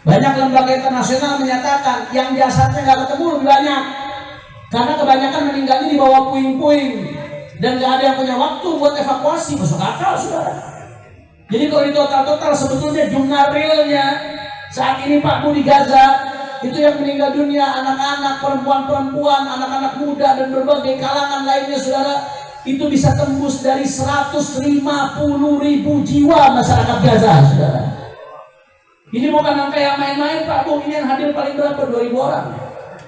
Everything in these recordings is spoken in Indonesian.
Banyak lembaga internasional menyatakan yang jasadnya nggak ketemu lebih banyak, karena kebanyakan meninggalnya di bawah puing-puing dan nggak ada yang punya waktu buat evakuasi. Masuk akal, saudara. Jadi kalau di total sebetulnya jumlah realnya saat ini Pak Bu di Gaza itu yang meninggal dunia anak-anak, perempuan-perempuan, anak-anak muda dan berbagai kalangan lainnya, saudara, itu bisa tembus dari 150.000 jiwa masyarakat Gaza, saudara. Ini bukan angka yang main-main Pak Bu. Ini yang hadir paling berapa? 2.000 orang.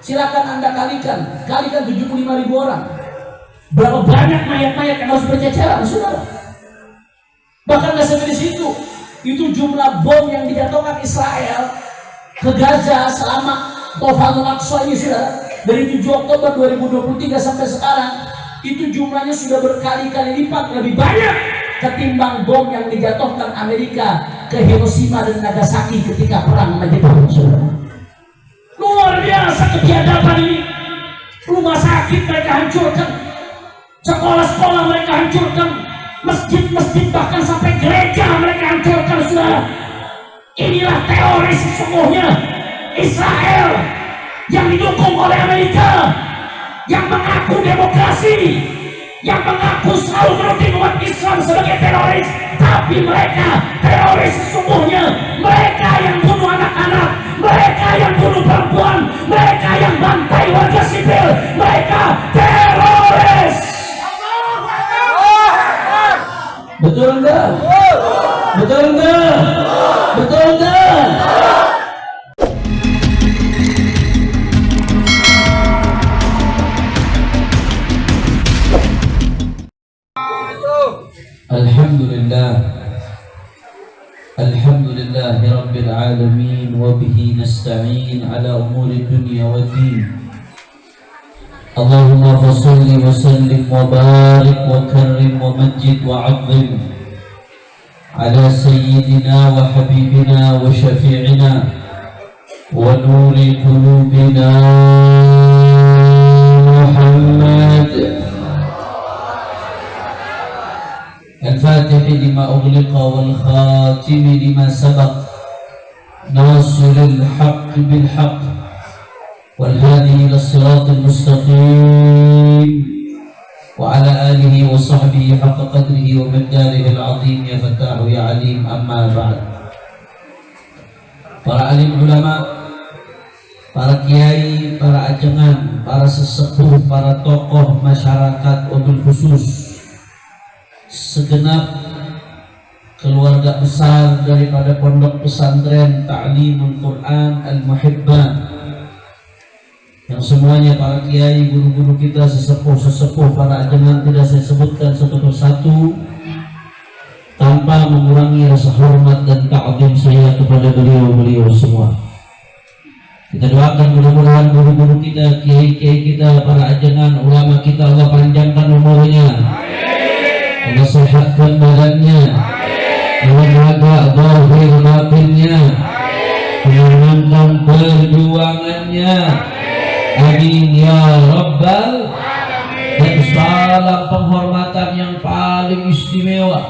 Silakan Anda kalikan 75.000 orang. Berapa banyak mayat-mayat yang harus berceceran, saudara. Bahkan nggak sampai di situ. Itu jumlah bom yang dijatuhkan Israel ke Gaza selama Tofanul Aqsa ini, saudara, dari 7 Oktober 2023 sampai sekarang, itu jumlahnya sudah berkali-kali lipat lebih banyak ketimbang bom yang dijatuhkan Amerika ke Hiroshima dan Nagasaki ketika perang Jepang, saudara. Luar biasa ketiadaban ini. Rumah sakit mereka hancurkan, sekolah-sekolah mereka hancurkan, masjid-masjid bahkan sampai gereja mereka hancurkan, saudara. Inilah teroris sesungguhnya Israel yang didukung oleh Amerika, yang mengaku demokrasi, yang mengaku selalu menuding umat Islam sebagai teroris. Tapi mereka teroris sesungguhnya. Mereka yang bunuh anak-anak, mereka yang bunuh perempuan, mereka yang bantai warga sipil, mereka teroris. Betul enggak? Betul enggak? Betul enggak? Alhamdulillah Rabbil Alamin, wa bihi nasta'in ala umuri dunya wa din. Allahumma fasalli wa sallim wa barik wa karrim wa majid wa azim ala sayyidina wa habibina wa syafi'ina wa nuri qulubina Muhammad الفاتح لما أغلق والخاتم لما سبق ناصر الحق بالحق والهادي إلى الصراط المستقيم وعلى آله وصحبه حق قدره ومقداره العظيم يا فتاح يا عليم. أما بعد. Para alim ulama, para kiai, para ajengan, para sesepuh, para tokoh masyarakat, wabil khusus segenap keluarga besar daripada Pondok Pesantren Ta'limul Quran Al-Muhibbah, yang semuanya para kiai, guru-guru kita, sesepuh-sesepuh, para ajengan, tidak saya sebutkan satu persatu tanpa mengurangi rasa hormat dan ta'zim saya kepada beliau-beliau semua. Kita doakan mudah-mudahan guru-guru kita, kiai-kiai kita, para ajengan, ulama kita, Allah panjangkan umurnya, Allah sehatkan badannya, Allah jaga zahir batinnya, menangkan perjuangannya, amin ya rabbal alamin. Dan salam penghormatan yang paling istimewa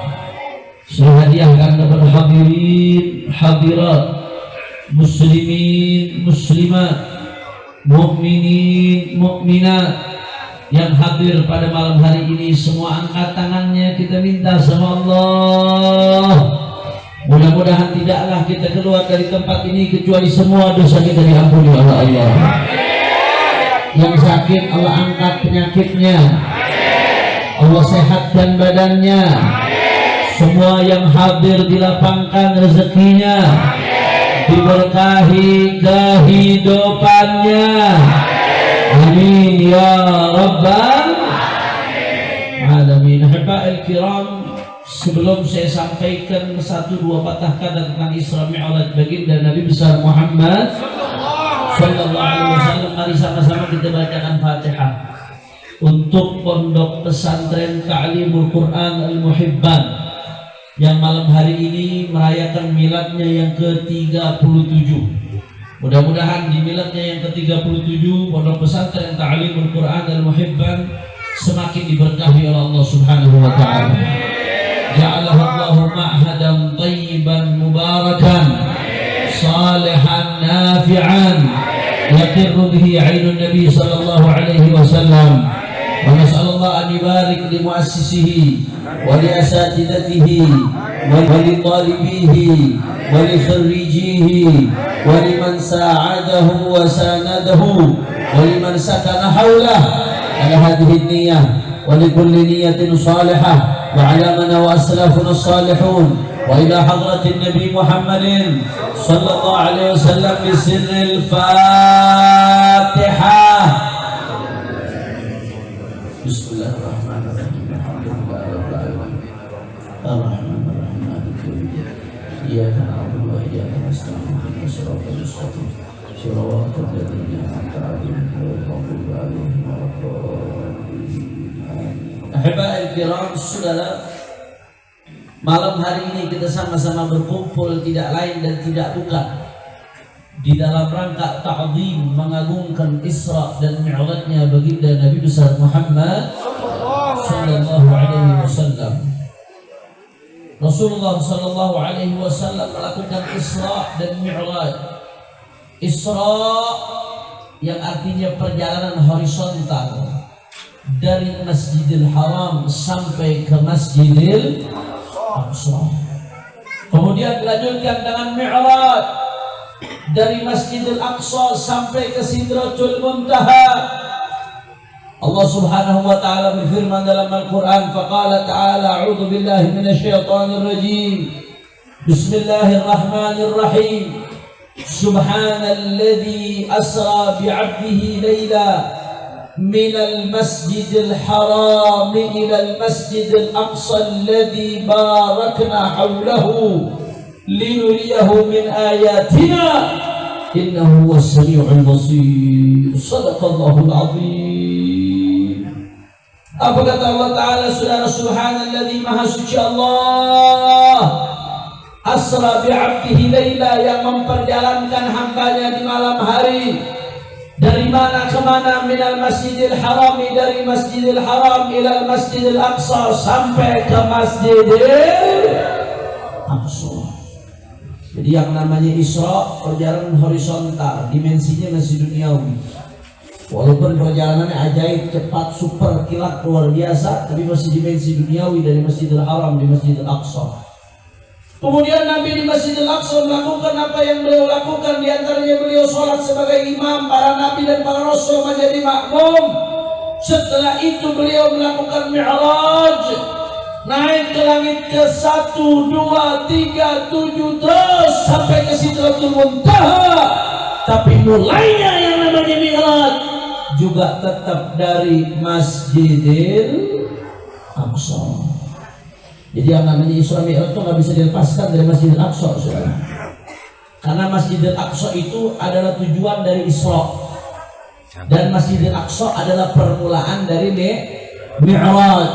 saya hadiahkan kepada hadirin hadirat, muslimin muslimat, mukminin mukminat yang hadir pada malam hari ini. Semua angkat tangannya, kita minta sama Allah, mudah-mudahan tidaklah kita keluar dari tempat ini kecuali semua dosa kita diampuni oleh Allah. Yang sakit Allah angkat penyakitnya, Allah sehatkan badannya. Semua yang hadir dilapangkan rezekinya, diberkahi kehidupannya, amin ya rabbal alamin. Ahiba'il kiram, sebelum saya sampaikan satu dua patah kata tentang Isra Mi'raj baginda Nabi besar Muhammad sallallahu alaihi wasallam, mari sama-sama kita bacakan Fatihah untuk Pondok Pesantren Ta'limul Quran Al-Muhibbah yang malam hari ini merayakan miladnya yang ke-37. Mudah-mudahan di miladnya yang ke-37 Pondok Pesantren Ta'limul Quran Al-Muhibbah semakin diberkahi oleh Allah Subhanahu wa taala. Ja'alahu Allahu ma'hadan thayyiban mubarakan. صالحا نافعا يقر به عين النبي صلى الله عليه وسلم. ونسأل الله أن يبارك لمؤسسه ولأساتذته ولطالبيه ولخريجيه ولمن ساعده وسانده ولمن سكن حوله على هذه النية ولكل نية صالحة وعلى من وأسلافنا الصالحون وإلى حضرة النبي محمد صلى الله عليه وسلم بسر الفاتحة. بسم الله الرحمن الرحيم. الحمد لله رب العالمين الرحمن الرحيم مالك يوم الدين إياك نعبد وإياك نستعين اهدنا الصراط المستقيم صراط الذين أنعمت عليهم غير المغضوب عليهم ولا الضالين. Ahibahil kiram, saudara, malam hari ini kita sama-sama berkumpul tidak lain dan tidak bukan di dalam rangka ta'zim mengagungkan Isra dan Mi'rajnya baginda Nabi besar Muhammad sallallahu alaihi wasallam. Rasulullah sallallahu alaihi wasallam melakukan Isra dan Mi'raj. Isra yang artinya perjalanan horizontal dari Masjidil Haram sampai ke Masjidil Aqsa. Kemudian dilanjutkan dengan Mi'raj dari Masjidil Aqsa sampai ke Sidratul Muntaha. Allah Subhanahu wa taala berfirman dalam Al-Qur'an, faqala ta'ala a'udzu billahi minasyaitonir rajim. Bismillahirrahmanirrahim. Subhanalladzi asra bi'abdihi laila من المسجد الحرام إلى المسجد الأقصى الذي باركنا حوله لنريه من آياتنا إنه هو السميع البصير. صدق الله العظيم. Apa kata Allah Ta'ala, saudara? Subhanalladzi, maha suci Allah, asra bi'abdihi laila, yang memperjalankan hambanya di malam hari. Dari mana ke mana? Minal Masjidil Haram, dari Masjidil Haram ilal Masjidil Aqsa, sampai ke Masjidil Aqsa. Jadi yang namanya Isra, perjalanan horizontal, dimensinya masih duniawi. Walaupun perjalanannya ajaib, cepat, super, kilat, luar biasa, tapi masih dimensi duniawi dari Masjidil Haram di Masjidil Aqsa. Kemudian Nabi di Masjidil Aqsa melakukan apa yang beliau lakukan. Di antaranya beliau sholat sebagai imam, para nabi dan para rasul menjadi makmum. Setelah itu beliau melakukan Mi'raj, naik ke langit ke 1, 2, 3, 7 terus sampai ke Sidratul Muntaha. Tapi mulainya yang namanya Mi'raj juga tetap dari Masjidil Aqsa. Jadi yang namanya Isra Mi'raj itu nggak bisa dilepaskan dari Masjidil Aqsa, saudara. Karena Masjidil Aqsa itu adalah tujuan dari Isra, dan Masjidil Aqsa adalah permulaan dari Mi'raj.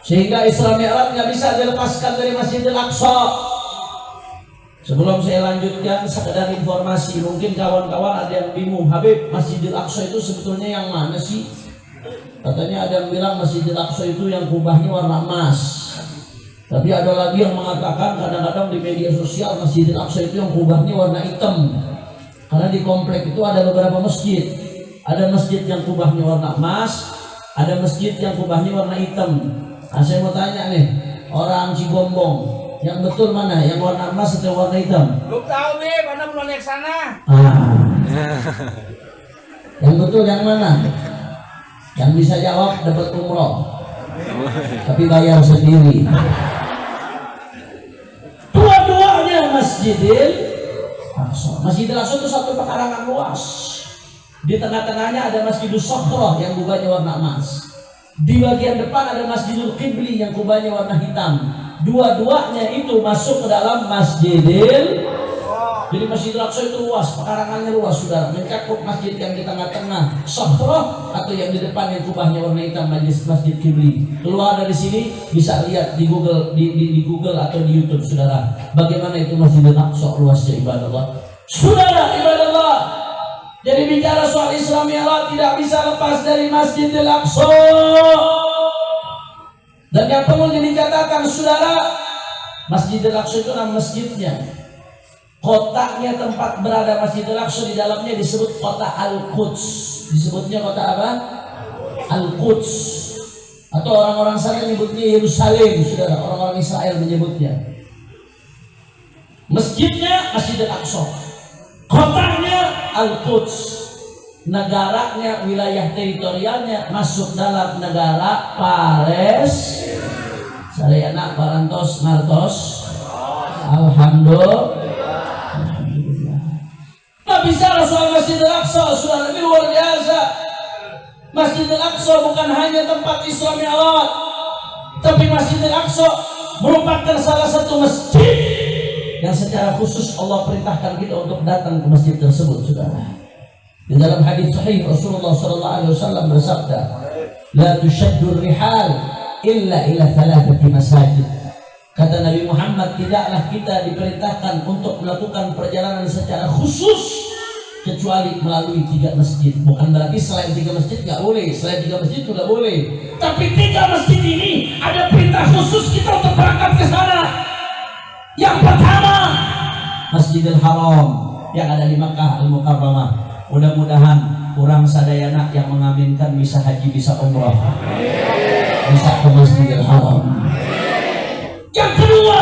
Sehingga Isra Mi'raj nggak bisa dilepaskan dari Masjidil Aqsa. Sebelum saya lanjutkan, sekedar informasi, mungkin kawan-kawan ada yang bingung, Habib, Masjidil Aqsa itu sebetulnya yang mana sih? Katanya ada yang bilang Masjidil Aqsa itu yang kubahnya warna emas. Tapi ada lagi yang mengatakan kadang-kadang di media sosial Masjidil Aqsa itu yang kubahnya warna hitam. Karena di komplek itu ada beberapa masjid. Ada masjid yang kubahnya warna emas, ada masjid yang kubahnya warna hitam. Nah, saya mau tanya nih, orang Cigombong, yang betul mana? Yang warna emas atau warna hitam? Lu tahu nih, mana belum naik sana? Yang betul yang mana? Yang bisa jawab dapat umroh, tapi bayar sendiri. Dua-duanya Masjidil Aqsa. Masjidil Aqsa itu satu pekarangan luas. Di tengah-tengahnya ada Masjidul Sokhroh yang kubahnya warna emas. Di bagian depan ada Masjidul Qibli yang kubahnya warna hitam. Dua-duanya itu masuk ke dalam Masjidil. Jadi Masjidil Aqsa itu luas, pekarangannya luas, saudara, mencakup masjid yang di tengah-tengah Sokhroh atau yang di depan yang kubahnya warna hitam, Masjid Qibli. Keluar dari sini bisa lihat di Google, di Google atau di YouTube, saudara, bagaimana itu Masjidil Aqsa luasnya, ibadah Allah. Saudara, ibadah Allah. Jadi bicara soal Isra Mi'raj tidak bisa lepas dari Masjidil Aqsa. Dan yang perlu dicatatkan, saudara, Masjidil Aqsa itu nama masjidnya. Kotaknya tempat berada Masjidil Aqsa di dalamnya disebut kota Al-Quds. Disebutnya kota apa? Al-Quds. Atau orang-orang sana menyebutnya Yerusalem, saudara. Orang-orang Israel menyebutnya. Masjidnya Masjidil Aqsa, kotanya Al-Quds, negaranya, wilayah teritorialnya masuk dalam negara Palestina. Saya anak parantos ngartos. Alhamdulillah. Tak bicara soal Masjidil Aqsa, sudah lebih luar biasa. Masjidil Aqsa bukan hanya tempat Isra Mi'raj, tapi Masjidil Aqsa merupakan salah satu masjid yang secara khusus Allah perintahkan kita untuk datang ke masjid tersebut, saudara. Di dalam hadis sahih Rasulullah sallallahu alaihi wasallam bersabda, "La tushaddu rihal illa ila thalathati masajid." Kata Nabi Muhammad, tidaklah kita diperintahkan untuk melakukan perjalanan secara khusus kecuali melalui 3 masjid. Bukan berarti selain 3 masjid nggak boleh, selain 3 masjid juga boleh. Tapi 3 masjid ini ada perintah khusus kita untuk berangkat ke sana. Yang pertama, Masjidil Haram yang ada di Makkah Al-Mukarramah. Mudah-mudahan kurang sadayana yang mengaminkan bisa haji, bisa umrah, bisa ke Masjidil Haram. Yang kedua,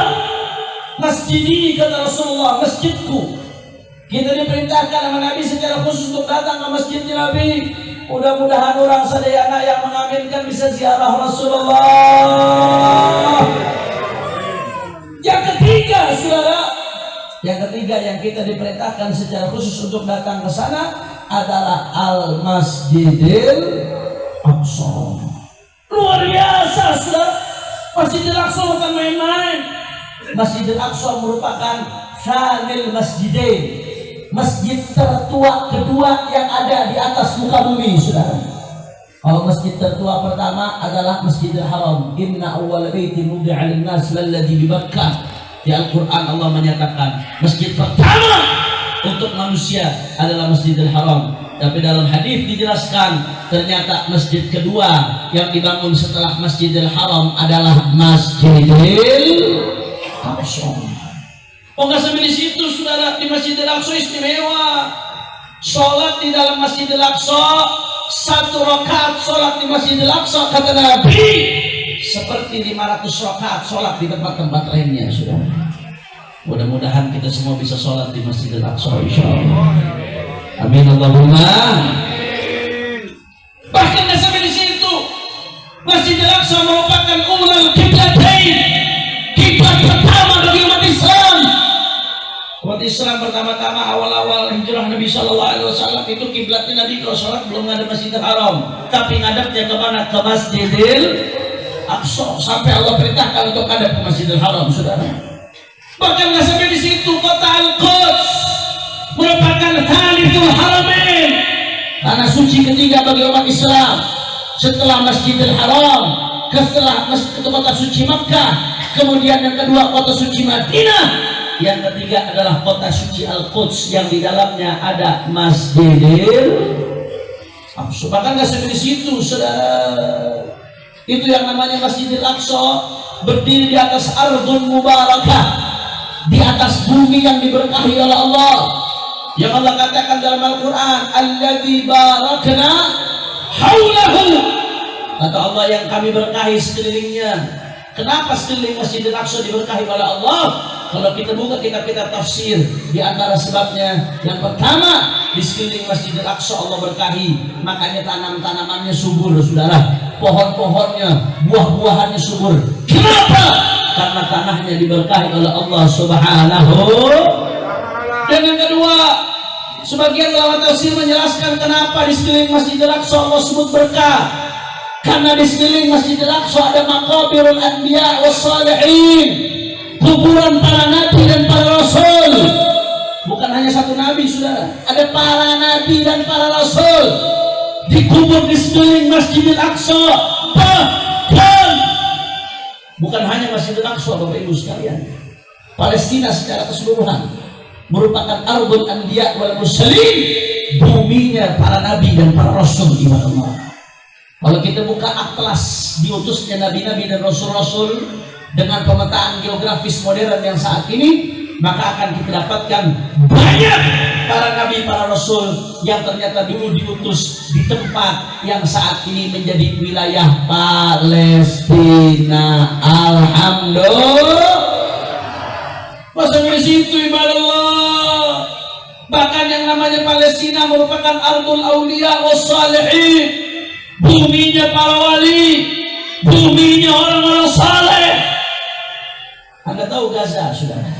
masjid ini kata Rasulullah, masjidku. Kita diperintahkan sama Nabi secara khusus untuk datang ke masjidnya Nabi. Mudah-mudahan orang sadayana yang mengaminkan bisa ziarah Rasulullah. Yang ketiga, saudara, yang ketiga yang kita diperintahkan secara khusus untuk datang ke sana adalah Al-Masjidil Aqsa. Luar biasa, saudara. Masjidil Aqsa bukan main-main. Masjidil Aqsa merupakan Syamil Masjidain, masjid tertua kedua yang ada di atas muka bumi, saudara. Kalau masjid tertua pertama adalah Masjidil Haram. Inna awwala baitin wudi'a lin-nas lalladzi bi Makkah. Di Al-Quran Allah menyatakan masjid pertama untuk manusia adalah Masjidil Haram. Tapi dalam hadis dijelaskan ternyata masjid kedua yang dibangun setelah Masjidil Haram adalah Masjidil Aqsa. Oh, nggak sampai di situ, saudara. Di Masjidil Aqsa istimewa. Sholat di dalam Masjidil Aqsa, 1 rakaat sholat di Masjidil Aqsa kata Nabi seperti 500 rakaat sholat di tempat-tempat lainnya, saudara. Mudah-mudahan kita semua bisa sholat di Masjidil Aqsa, insyaallah. Amin Allahumma. Bahkan nggak sampai di situ, Masjidil Aqsa merupakan ulul qiblatain, kiblat pertama bagi umat Islam. Umat Islam pertama-tama awal-awal hijrah Nabi Shallallahu Alaihi Wasallam itu kiblatnya Nabi kalau sholat belum ada Masjidil Haram, tapi ngadapnya kemana? Ke Masjidil Aqsa. Sampai Allah perintahkan untuk ngadap ke Masjidil Haram, saudara. Bahkan nggak sampai di situ, kota Al-Quds merupakan Thalithul Haramain, tanah suci ketiga bagi umat Islam setelah Masjidil Haram, setelah kota suci Makkah, kemudian yang kedua kota suci Madinah, yang ketiga adalah kota suci Al-Quds yang di dalamnya ada Masjidil Aqsa. Bahkan nggak sampai di situ, saudara. Itu yang namanya Masjidil Aqsa berdiri di atas ardun mubarakah, di atas bumi yang diberkahi oleh Allah. Yang Allah katakan dalam Al-Quran, alladzi barakna haulahu. Kata Allah, yang kami berkahi sekelilingnya. Kenapa sekeliling Masjidil Aqsa diberkahi oleh Allah? Kalau kita buka kitab-kitab tafsir, di antara sebabnya yang pertama, di sekeliling Masjidil Aqsa Allah berkahi, makanya tanam-tanamannya subur, saudara. Pohon-pohonnya, buah-buahannya subur. Kenapa? Karena tanahnya diberkahi oleh Allah Subhanahu. Dan yang kedua, sebagian ulama tafsir menjelaskan kenapa di sekeliling Masjidil Aqsa Allah sebut berkah. Karena di sekeliling Masjidil Aqsa ada maqabirul anbiya was salihin, kuburan para nabi dan para rasul. Bukan hanya satu nabi, saudara, ada para nabi dan para rasul dikubur di sekeliling Masjidil Aqsa. Bahkan bukan hanya Masjidil Aqsa, Bapak Ibu sekalian, Palestina secara keseluruhan merupakan ardul anbiya wal mursalin, buminya para nabi dan para rasul, ibadah Allah. Kalau kita buka atlas diutusnya nabi-nabi dan rasul-rasul dengan pemetaan geografis modern yang saat ini, maka akan kita dapatkan banyak para nabi, para rasul yang ternyata dulu diutus di tempat yang saat ini menjadi wilayah Palestina. Alhamdulillah. Masa di situ ibadah Allah. Bahkan yang namanya Palestina merupakan ardul auliya wassalihin, buminya para wali, buminya orang-orang saleh. Anda tahu Gaza, saudara?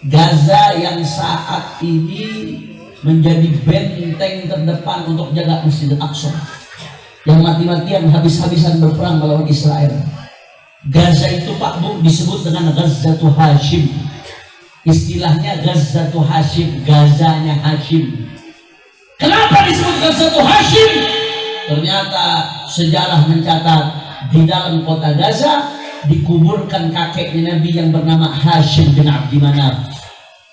Gaza yang saat ini menjadi benteng terdepan untuk jaga Masjidil Aqsa, yang mati-matian habis-habisan berperang melawan Israel. Gaza itu Pak Bu disebut dengan Ghazatu Hashim. Istilahnya Ghazatu Hashim, Gazanya Hashim. Kenapa disebut Ghazatu Hashim? Ternyata sejarah mencatat di dalam kota Gaza dikuburkan kakeknya Nabi yang bernama Hashim bin Abdi Manaf.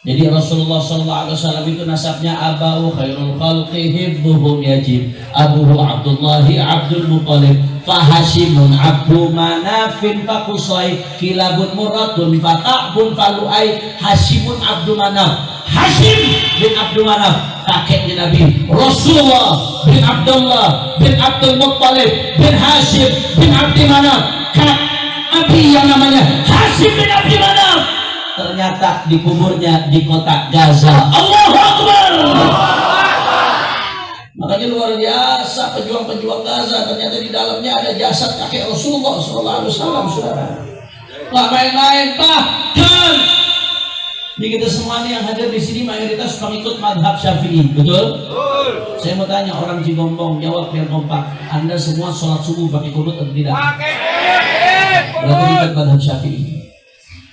Jadi Rasulullah SAW itu nasabnya Abahu khairul khalqi hifdhuhum yajib, Abuhu Abdullahi Abdul Muttalib, Fahashimun Abdu Manafin Fakusai, Kilabun Muratun Faka'bun Falu'ai, Hashimun Abdu Manaf. Hashim bin Abdul Manaf kakeknya Nabi. Rasulullah bin Abdullah bin Abdul Muttalib bin Hashim bin Abdi Manaf, Nabi yang namanya Hashim bin Abdi Manaf ternyata dikuburnya di kota Gaza. Allahu Akbar. Makanya luar biasa pejuang-pejuang Gaza, ternyata di dalamnya ada jasad kakek Rasulullah SAW, saudara. Nggak main-main. Bahkan di kita semua yang hadir di sini mayoritas pengikut madhab Syafi'i, betul? Saya mau tanya orang Cigombong, jawab biar kompak. Anda semua sholat subuh pakai kunut atau tidak? Berarti ikut madhab Syafi'i.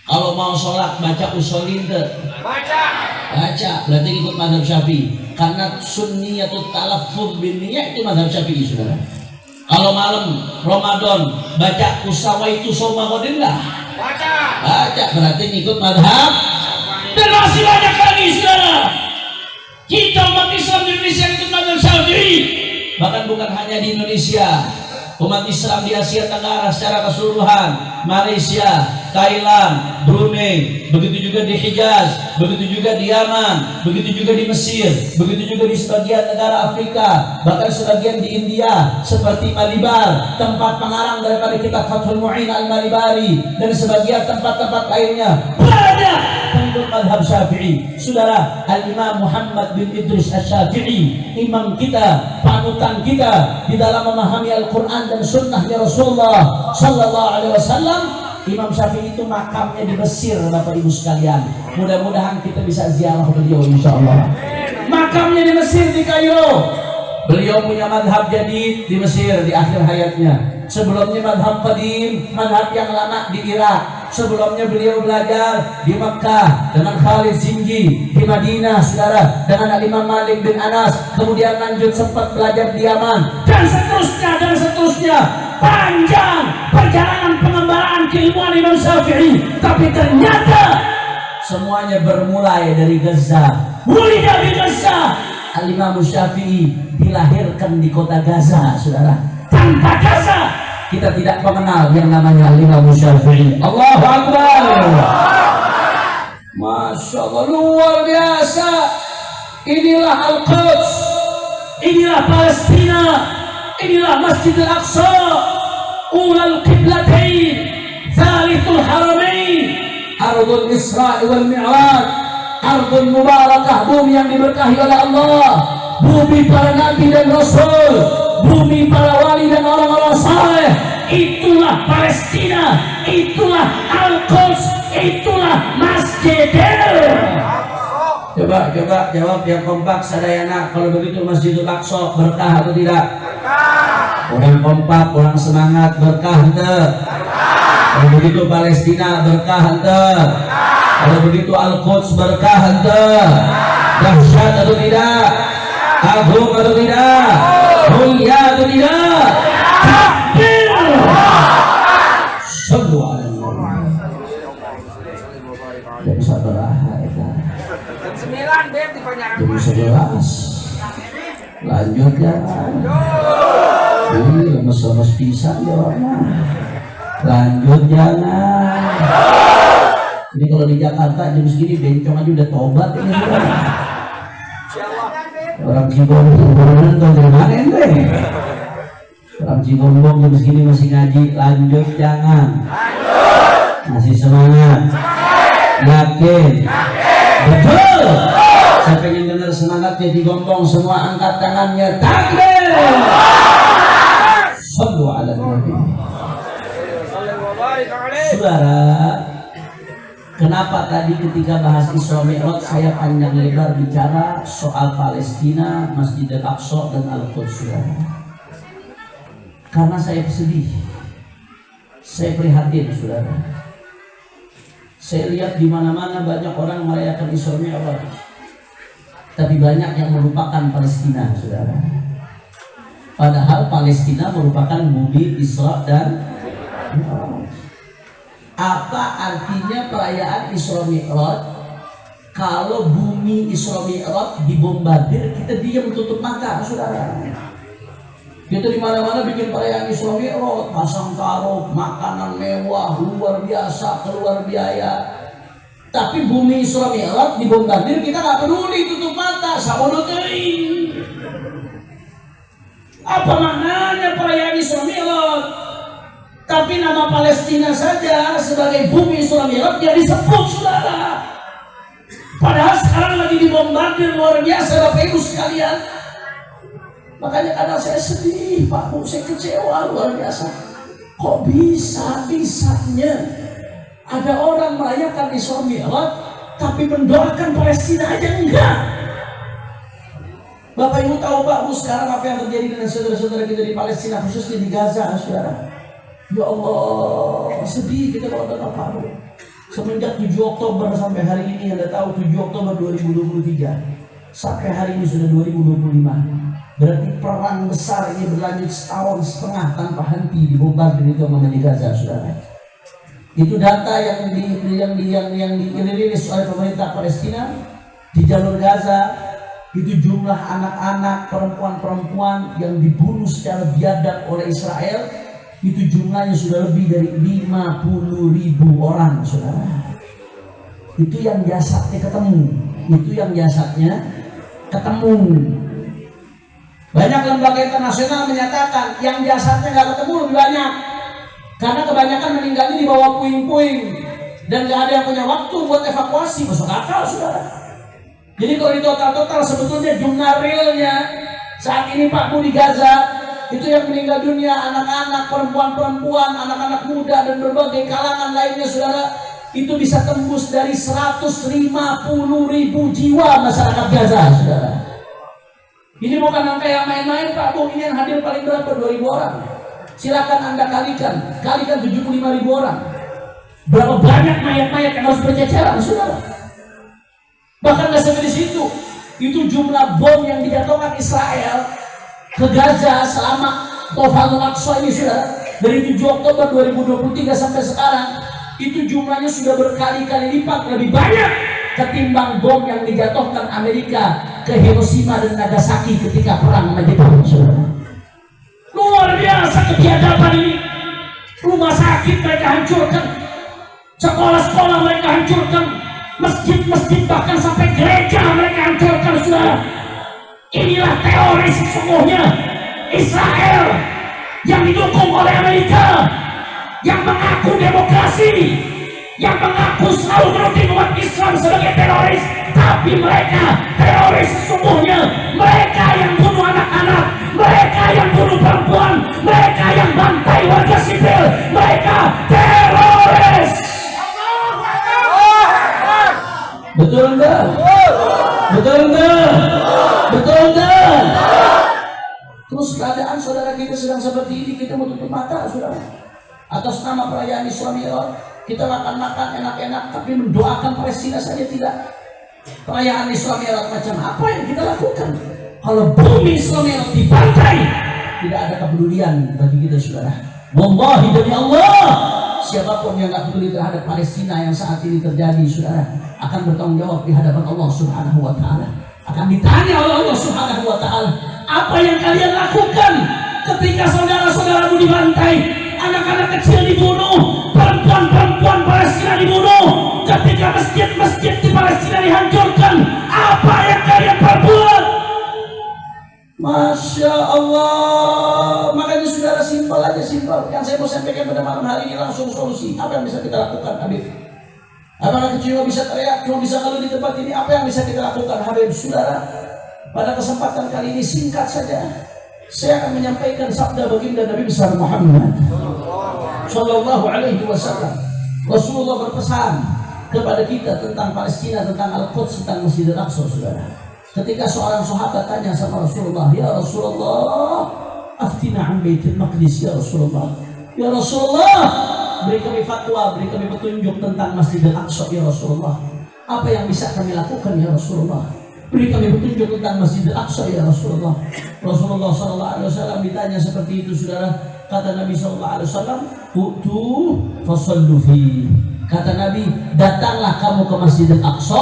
Kalau mau sholat baca usolin baca, berarti ikut madhab Syafi'i. Karena sunniyatut talaffuz bin niyah itu madhab Syafi'i, saudara. Kalau malam Ramadan baca usawaitu soma qadillah, baca, berarti ikut madhab. Dan masih banyak lagi, saudara. Kita umat Islam di Indonesia ikut madhab Syafi'i. Bahkan bukan hanya di Indonesia, umat Islam di Asia Tenggara secara keseluruhan, Malaysia, Thailand, Brunei, begitu juga di Hijaz, begitu juga di Yaman, begitu juga di Mesir, begitu juga di sebagian negara Afrika, bahkan sebagian di India seperti Malibar, tempat pengarang daripada kitab Fathul Mu'in Al-Malibari, dan sebagian tempat-tempat lainnya banyak pengikut madhab Syafi'i. Saudara, Al-Imam Muhammad bin Idris Asy-Syafi'i, imam kita, panutan kita di dalam memahami Al-Quran dan sunnahnya Rasulullah Sallallahu Alaihi Wasallam. Imam Syafi'i itu makamnya di Mesir, Bapak Ibu sekalian. Mudah-mudahan kita bisa ziarah beliau insyaallah. Makamnya di Mesir, di Kairo. Beliau punya madhab jadid di Mesir di akhir hayatnya. Sebelumnya madhab qadim, madhab yang lama di Irak. Sebelumnya beliau belajar di Makkah dengan Khalid Zinji, di Madinah, saudara, dengan Imam Malik bin Anas. Kemudian lanjut sempat belajar di Yaman, dan seterusnya. Panjang perjalanan pengembaraan keilmuan Imam Syafi'i, tapi ternyata semuanya bermulai dari Gaza. Mulai dari Gaza. Al-Imam Syafi'i dilahirkan di kota Gaza, saudara. Tanpa Gaza kita tidak mengenal yang namanya Al-Imam Syafi'i. Allahu Akbar. Masya Allah, luar biasa. Inilah Al-Quds, inilah Palestina, inilah Masjidil Aqsa, ulal qiblatain, thalithul haramain, ardul Isra wal Mi'raj, ardul mubarakah, bumi yang diberkahi oleh Allah, bumi para nabi dan rasul, bumi para wali dan orang-orang saleh. Itulah Palestina, itulah Al-Quds, itulah Masjidil. Coba jawab yang kompak sadayana. Kalau begitu Masjidil Aqsa berkah atau tidak? Orang kompak, orang semangat, berkah ente. Kalau begitu Palestina berkah ente. Kalau begitu Al-Quds berkah ente. Dahsyat atau tidak? Agung atau tidak? Mulia atau tidak? Takbir. Sallu ala Nabi. Jam 9 Beb di Panjang. Jam 11. Lanjut jangan. Ini lemes-lemes pisan jawabnya. Lanjut jangan. Ini kalau di Jakarta jam segini bencong aja udah tobat ini. Orang Cigombong burunan tuh dari mana ente? Orang Cigombong jam segini masih ngaji, lanjut jangan. Masih semangat. Yakin. Betul. Saya pengen dengar semangatnya Cigombong, semua angkat tangannya. Takbir. Sallu ala Nabi. Saudara, kenapa tadi ketika bahas Isra Mi'raj saya panjang lebar bicara soal Palestina, Masjid Al-Aqsa dan Al-Quds, saudara? Karena saya sedih, saya prihatin, saudara. Saya lihat di mana-mana banyak orang merayakan Isra Mi'raj, tapi banyak yang melupakan Palestina, saudara. Padahal Palestina merupakan bumi Isra dan Mi'raj. Apa artinya perayaan Isra Mi'raj kalau bumi Isra Mi'raj dibombardir, kita diam tutup mata, saudara? Kita di mana-mana bikin perayaan Isra Mi'raj, pasang taruh, makanan mewah, luar biasa, keluar biaya. Tapi bumi Isra Mi'raj dibombardir, kita nggak peduli, tutup mata, sabodo teuing. Apa maknanya perayaan Isra Mi'raj? Tapi nama Palestina saja sebagai bumi Isra Mi'raj dia disebut, saudara. Padahal sekarang lagi dibombardir luar biasa, Bapak Ibu sekalian. Makanya kadang saya sedih, Pak Bu, saya kecewa luar biasa. Kok bisa-bisanya ada orang merayakan Isra Mi'raj tapi mendoakan Palestina aja enggak? Bapak Ibu tahu, Pak Bu, sekarang apa yang terjadi dengan saudara-saudara kita di Palestina, khususnya di Gaza, saudara? Ya Allah, sedih kita kalau dengar, Pak Bu. Semenjak 7 Oktober sampai hari ini, Anda tahu 7 Oktober 2023 sampai hari ini sudah 2025. Berarti perang besar ini berlanjut setahun setengah tanpa henti dibombardir itu sama di Gaza, saudara. Itu data yang dirilis oleh pemerintah Palestina. Di jalur Gaza itu jumlah anak-anak, perempuan-perempuan yang dibunuh secara biadab oleh Israel itu jumlahnya sudah lebih dari 50.000 orang, saudara. Itu yang jasadnya ketemu. Banyak lembaga internasional menyatakan yang jasadnya nggak ketemu lebih banyak, karena kebanyakan meninggalnya di bawah puing-puing dan nggak ada yang punya waktu buat evakuasi. Masuk akal, saudara. Jadi kalau di total sebetulnya jumlah realnya saat ini, Pak Bu, di Gaza itu yang meninggal dunia anak-anak, perempuan-perempuan, anak-anak muda dan berbagai kalangan lainnya, saudara, itu bisa tembus dari 150.000 jiwa masyarakat Gaza, saudara. Ini bukan angka yang main-main, Pak Bu. Ini yang hadir paling berapa? 2.000 orang. Silakan Anda kalikan 75.000 orang. Berapa banyak mayat-mayat yang harus berceceran, saudara? Bahkan nggak sampai di situ. Itu jumlah bom yang dijatuhkan Israel ke Gaza selama Tofanul Aqsa ini, sudah dari 7 Oktober 2023 sampai sekarang, itu jumlahnya sudah berkali-kali lipat lebih banyak ketimbang bom yang dijatuhkan Amerika ke Hiroshima dan Nagasaki ketika perang sama Jepang, saudara. Luar biasa kebiadaban ini. Rumah sakit mereka hancurkan, sekolah-sekolah mereka hancurkan, masjid-masjid bahkan sampai gereja mereka hancurkan, saudara. Inilah teroris sesungguhnya Israel yang didukung oleh Amerika, yang mengaku demokrasi, yang mengaku selalu menuding umat Islam sebagai teroris. Tapi mereka teroris sesungguhnya. Mereka yang bunuh anak-anak, mereka yang bunuh perempuan, mereka yang bantai warga sipil, mereka teroris. Betul enggak? Betul enggak? Betul enggak? Terus keadaan saudara kita sedang seperti ini, kita mau tutup mata, saudara? Atas nama perayaan Isra Mi'raj, kita makan-makan enak-enak, tapi mendoakan Palestina saja tidak. Perayaan Isra Mi'raj macam apa yang kita lakukan? Kalau bumi Isra Mi'raj dibantai, tidak ada kepedulian bagi kita, saudara. Wallahi demi Allah, siapapun yang tidak peduli terhadap Palestina yang saat ini terjadi, saudara, akan bertanggung jawab di hadapan Allah Subhanahu wa Ta'ala. Akan ditanya oleh Allah Subhanahu wa Ta'ala, apa yang kalian lakukan ketika saudara-saudaramu dibantai, anak-anak kecil dibunuh, perempuan-perempuan Palestina dibunuh, ketika masjid-masjid di Palestina dihancurkan, apa yang kalian perbuat? Masya Allah. Makanya saudara, simpel aja, simpel. Yang saya mau sampaikan pada malam hari ini langsung solusi. Apa yang bisa kita lakukan, Habib? Apakah cuma bisa teriak, cuma bisa kalau di tempat ini? Apa yang bisa kita lakukan, Habib? Saudara, pada kesempatan kali ini singkat saja, saya akan menyampaikan sabda baginda Nabi besar Muhammad Sallallahu Alaihi Wasallam. Rasulullah berpesan kepada kita tentang Palestina, tentang Al-Quds, tentang Masjidil Aqsa, saudara. Ketika seorang sahabat tanya sama Rasulullah, "Ya Rasulullah, aftina an Baitul Maqdis ya Rasulullah." Ya Rasulullah, beri kami fatwa, beri kami petunjuk tentang Masjidil Aqsa ya Rasulullah. Apa yang bisa kami lakukan ya Rasulullah? Beri kami petunjuk tentang Masjidil Aqsa ya Rasulullah. Rasulullah sallallahu alaihi wasallam ditanya seperti itu, saudara. Kata Nabi sallallahu alaihi wasallam, "Utu fasallu fi." Kata Nabi, datanglah kamu ke Masjidil Aqsa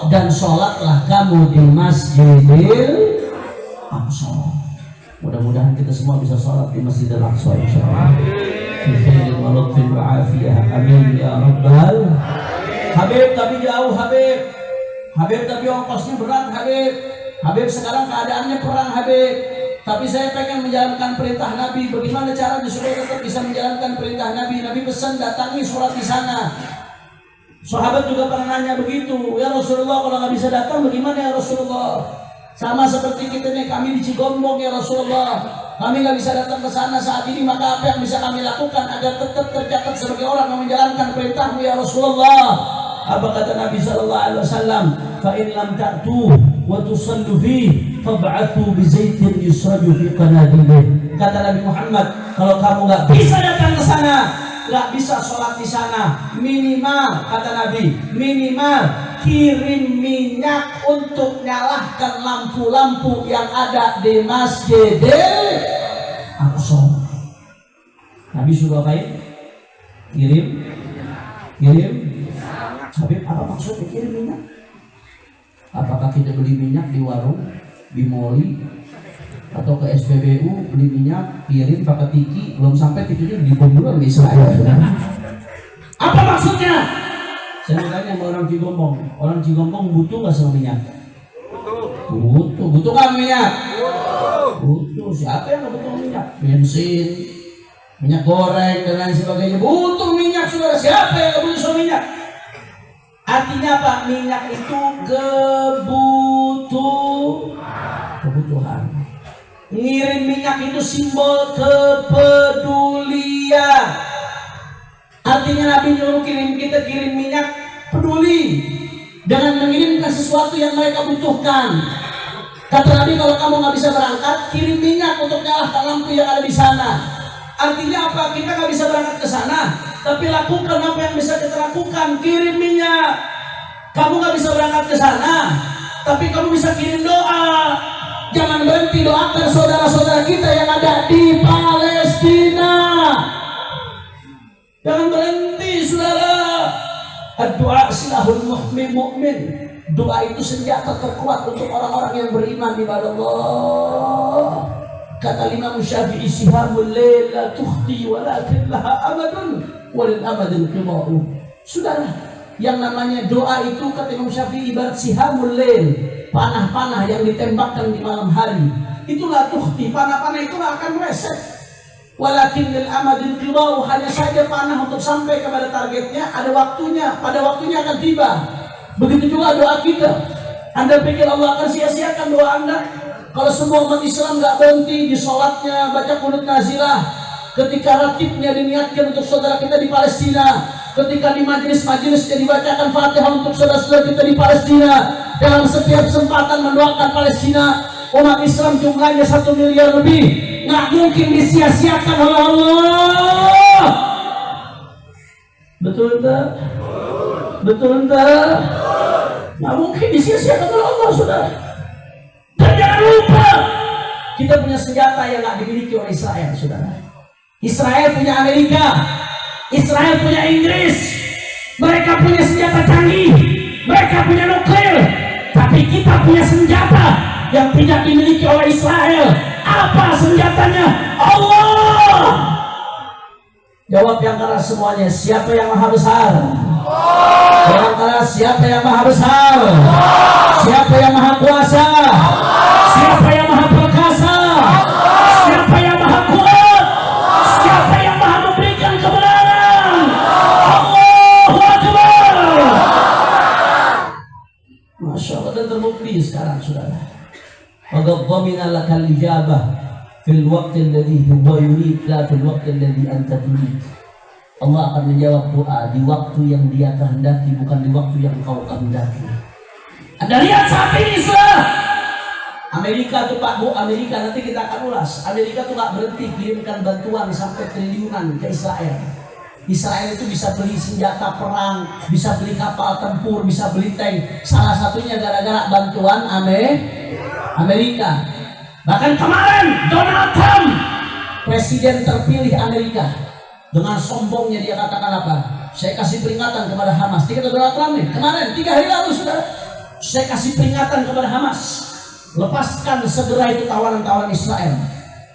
dan sholatlah kamu di Masjidil Aqsa. Mudah-mudahan kita semua bisa sholat di Masjidil Aqsa insyaallah. Fi khairin wa lutfin wa afiyah. Amin ya rabbal. Habib tapi jauh, Habib. Habib tapi ongkosnya berat, Habib. Habib sekarang keadaannya perang, Habib. Tapi saya pengen menjalankan perintah Nabi. Bagaimana caranya supaya tetap bisa menjalankan perintah Nabi? Nabi pesan datangi sholat di sana. Sahabat juga pernah nanya begitu, "Ya Rasulullah, kalau nggak bisa datang bagaimana ya Rasulullah?" Sama seperti kita nih, kami di Cigombong ya Rasulullah, kami nggak bisa datang ke sana saat ini, maka apa yang bisa kami lakukan agar tetap tercatat sebagai orang yang menjalankan perintahmu ya Rasulullah? Apa kata Nabi Sallallahu Alaihi Wasallam? "Fa in lam ta'tu wa tusallu fi fab'athu bi zaitin yusraju fi qanadilih." Kata Nabi Muhammad, kalau kamu nggak bisa datang ke sana, nggak bisa sholat di sana, minimal, kata Nabi, minimal kirim minyak untuk nyalahkan lampu-lampu yang ada di Masjidil Aqsa. Nabi suruh apain? Kirim. Habib, apa maksudnya kirim minyak? Apakah kita beli minyak di warung, di moli, atau ke SPBU beli minyak, kirim pakai tiki, belum sampai tikinya dibom dulu di Israel? Apa maksudnya? Saya tanya sama orang Cigombong, orang Cigombong butuh nggak sama minyak? Butuh kan minyak? Butuh. Siapa yang nggak butuh minyak? Bensin, minyak goreng dan lain sebagainya. Butuh minyak, saudara. Siapa yang nggak butuh sama minyak? Artinya apa? Minyak itu kebutuhan. Ngirim minyak itu simbol kepedulian. Artinya Nabi nyuruh kita kirim minyak, peduli dengan mengirimkan sesuatu yang mereka butuhkan. Kata Nabi, kalau kamu nggak bisa berangkat, kirim minyak untuk nyalakan lampu yang ada di sana. Artinya apa? Kita nggak bisa berangkat ke sana, tapi lakukan apa yang bisa kita lakukan, kirim minyak. Kamu nggak bisa berangkat ke sana, tapi kamu bisa kirim doa. Jangan berhenti doakan saudara-saudara kita yang ada di Palestina. Jangan berhenti, saudara. Doa silahul mu'min. Doa itu senjata terkuat untuk orang-orang yang beriman kepada Allah. Kata Imam Syafi'i, "Sihamul lail la tukhti walakin laha amadun walil amadil qima'u." Saudara, yang namanya doa itu kata Imam Syafi'i ibarat sihamul lail, panah-panah yang ditembakkan di malam hari. Itulah tukhti, panah-panah itulah akan meleset. Walakin lil amadil qima'u, hanya saja panah untuk sampai kepada targetnya ada waktunya, pada waktunya akan tiba. Begitu juga doa kita. Anda pikir Allah akan sia-siakan doa Anda? Kalau semua umat Islam nggak berhenti di sholatnya baca qunut nazilah, ketika ratibnya diniatkan untuk saudara kita di Palestina, ketika di majelis-majelisnya dibacakan Fatihah untuk saudara-saudara kita di Palestina, dalam setiap kesempatan mendoakan Palestina, umat Islam jumlahnya 1 miliar lebih, nggak mungkin disia-siakan oleh Allah. Betul tak? Betul tak? Nggak mungkin disia-siakan oleh Allah, saudara. Dan jangan lupa, kita punya senjata yang nggak dimiliki oleh Israel, saudara. Israel punya Amerika, Israel punya Inggris, mereka punya senjata canggih, mereka punya nuklir, tapi kita punya senjata yang tidak dimiliki oleh Israel. Apa senjatanya? Allah. Jawab yang keras semuanya. Siapa yang maha besar? Berangkat siapa yang maha besar? Siapa yang maha kuasa? Siapa yang maha perkasa? Siapa yang maha kuat? Siapa yang maha memberikan kebenaran? Allahu Akbar. Masya Allah, dan terbukti sekarang saudara. Qad dhamina lakal ijabah fil waqti alladhi huwa yurid la fil waqti alladhi anta turid. Allah akan menjawab doa di waktu yang Dia kehendaki, bukan di waktu yang kau kehendaki. Anda lihat saat ini sudah Amerika tuh Pak Bu, Amerika nanti kita akan ulas. Amerika tuh gak berhenti kirimkan bantuan sampai triliunan ke Israel. Israel itu bisa beli senjata perang, bisa beli kapal tempur, bisa beli tank. Salah satunya gara-gara bantuan Amerika. Bahkan kemarin Donald Trump, presiden terpilih Amerika, dengan sombongnya dia katakan apa? Saya kasih peringatan kepada Hamas. Dia kata Donald Trump nih, kemarin 3 hari lalu saudara, saya kasih peringatan kepada Hamas, lepaskan segera itu tawanan-tawanan Israel.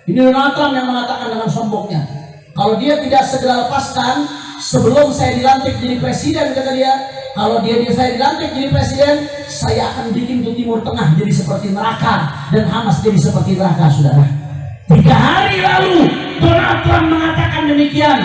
Ini Donald Trump yang mengatakan dengan sombongnya, kalau dia tidak segera lepaskan sebelum saya dilantik jadi presiden, kata dia, kalau saya dilantik jadi presiden, saya akan bikin tuh Timur Tengah jadi seperti neraka dan Hamas jadi seperti neraka, saudara. 3 hari lalu Donald Trump mengatakan demikian.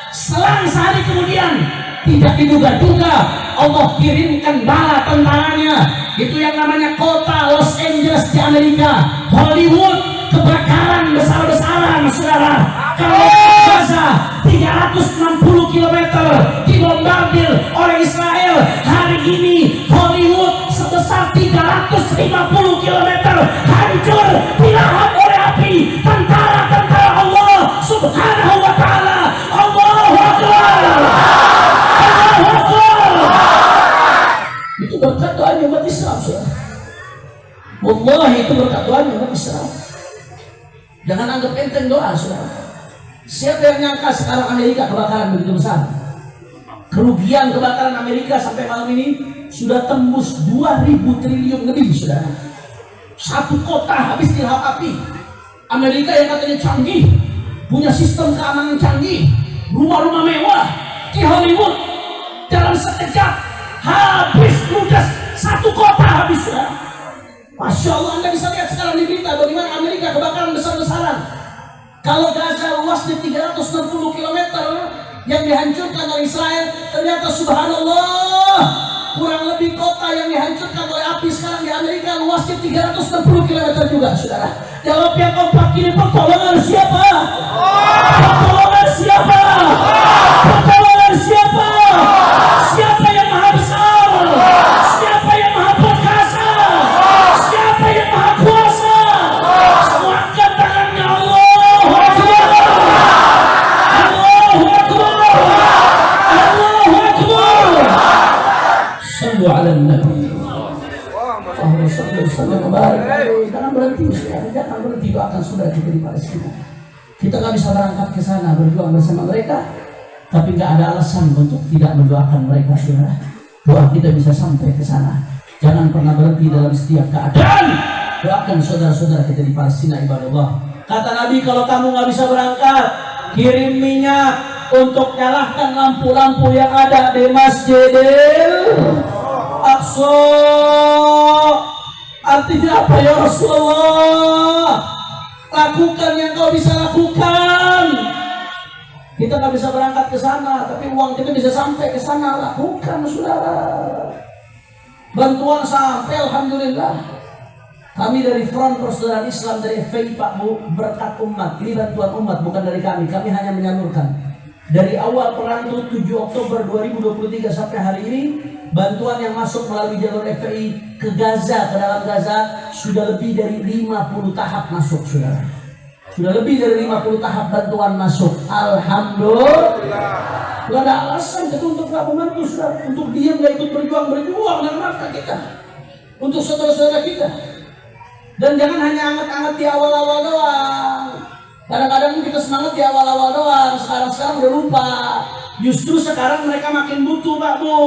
Selang sehari kemudian, tidak diduga-duga Allah kirimkan bala tentaranya. Itu yang namanya kota Los Angeles di Amerika, Hollywood, kebakaran besar-besaran saudara. Kalau Gaza 360 km dibombardir oleh Israel. Hari ini Hollywood sebesar 350 km hancur dilahap oleh api tentara-tentara Allah Subhanahu wa ta'ala. Allahu Akbar. Allahu Akbar. Itu berkat doanya umat Islam, saudara. Wallahi itu berkat doanya umat Islam. Jangan anggap enteng doa, saudara. Siapa yang nyangka sekarang Amerika kebakaran begitu besar? Kerugian kebakaran Amerika sampai malam ini sudah tembus 2.000 triliun lebih, saudara. Satu kota habis dilahap api. Amerika yang katanya canggih, punya sistem keamanan canggih, rumah-rumah mewah di Hollywood, dalam sekejap habis ludes, satu kota habis, saudara. Masya Allah, Anda bisa lihat sekarang di berita bagaimana Amerika kebakaran besar-besaran. Kalau Gaza luasnya 360 km yang dihancurkan oleh Israel, ternyata subhanallah kurang lebih kota yang dihancurkan oleh api sekarang di Amerika luasnya 360 km juga, saudara. Jawab yang kompak ini, pertolongan siapa? Pertolongan siapa? Pertolongan siapa? Siapa yang maha besar? Siapa yang maha perkasa? Siapa yang maha kuasa? Semua angkat tangannya. Allahu Akbar. Allahu Akbar. Allahu Akbar. Sallu ala Nabi. Jangan berhenti, jangan berhenti doakan saudara kita di Palestina. Kita nggak bisa berangkat ke sana berjuang bersama mereka, tapi nggak ada alasan untuk tidak mendoakan mereka, saudara. Doa kita bisa sampai ke sana. Jangan pernah berhenti dalam setiap keadaan. Doakan saudara-saudara kita di Palestina, ibadallah. Kata Nabi, kalau kamu nggak bisa berangkat, kirim minyak untuk nyalakan lampu-lampu yang ada di Masjidil Aqsa. Artinya apa ya Rasulullah? Lakukan yang kau bisa lakukan. Kita nggak bisa berangkat ke sana, tapi uang kita bisa sampai ke sana. Lakukan, saudara. Bantuan sampai, alhamdulillah. Kami dari Front Persaudaraan Islam dari FPI Pak Bu, berkat umat. Ini bantuan umat, bukan dari kami. Kami hanya menyalurkan. Dari awal perang itu 7 Oktober 2023 sampai hari ini, bantuan yang masuk melalui jalur FPI ke Gaza, ke dalam Gaza, sudah lebih dari 50 tahap masuk, saudara. Sudah lebih dari 50 tahap bantuan masuk. Alhamdulillah. Gak ada alasan kita untuk gak membantu, saudara. Untuk diam, gak ikut berjuang dengan mata kita. Untuk saudara-saudara kita. Dan jangan hanya anget-anget di awal-awal doang. Kadang-kadang kita semangat di awal-awal doang, sekarang udah lupa. Justru sekarang mereka makin butuh, Pak Bu.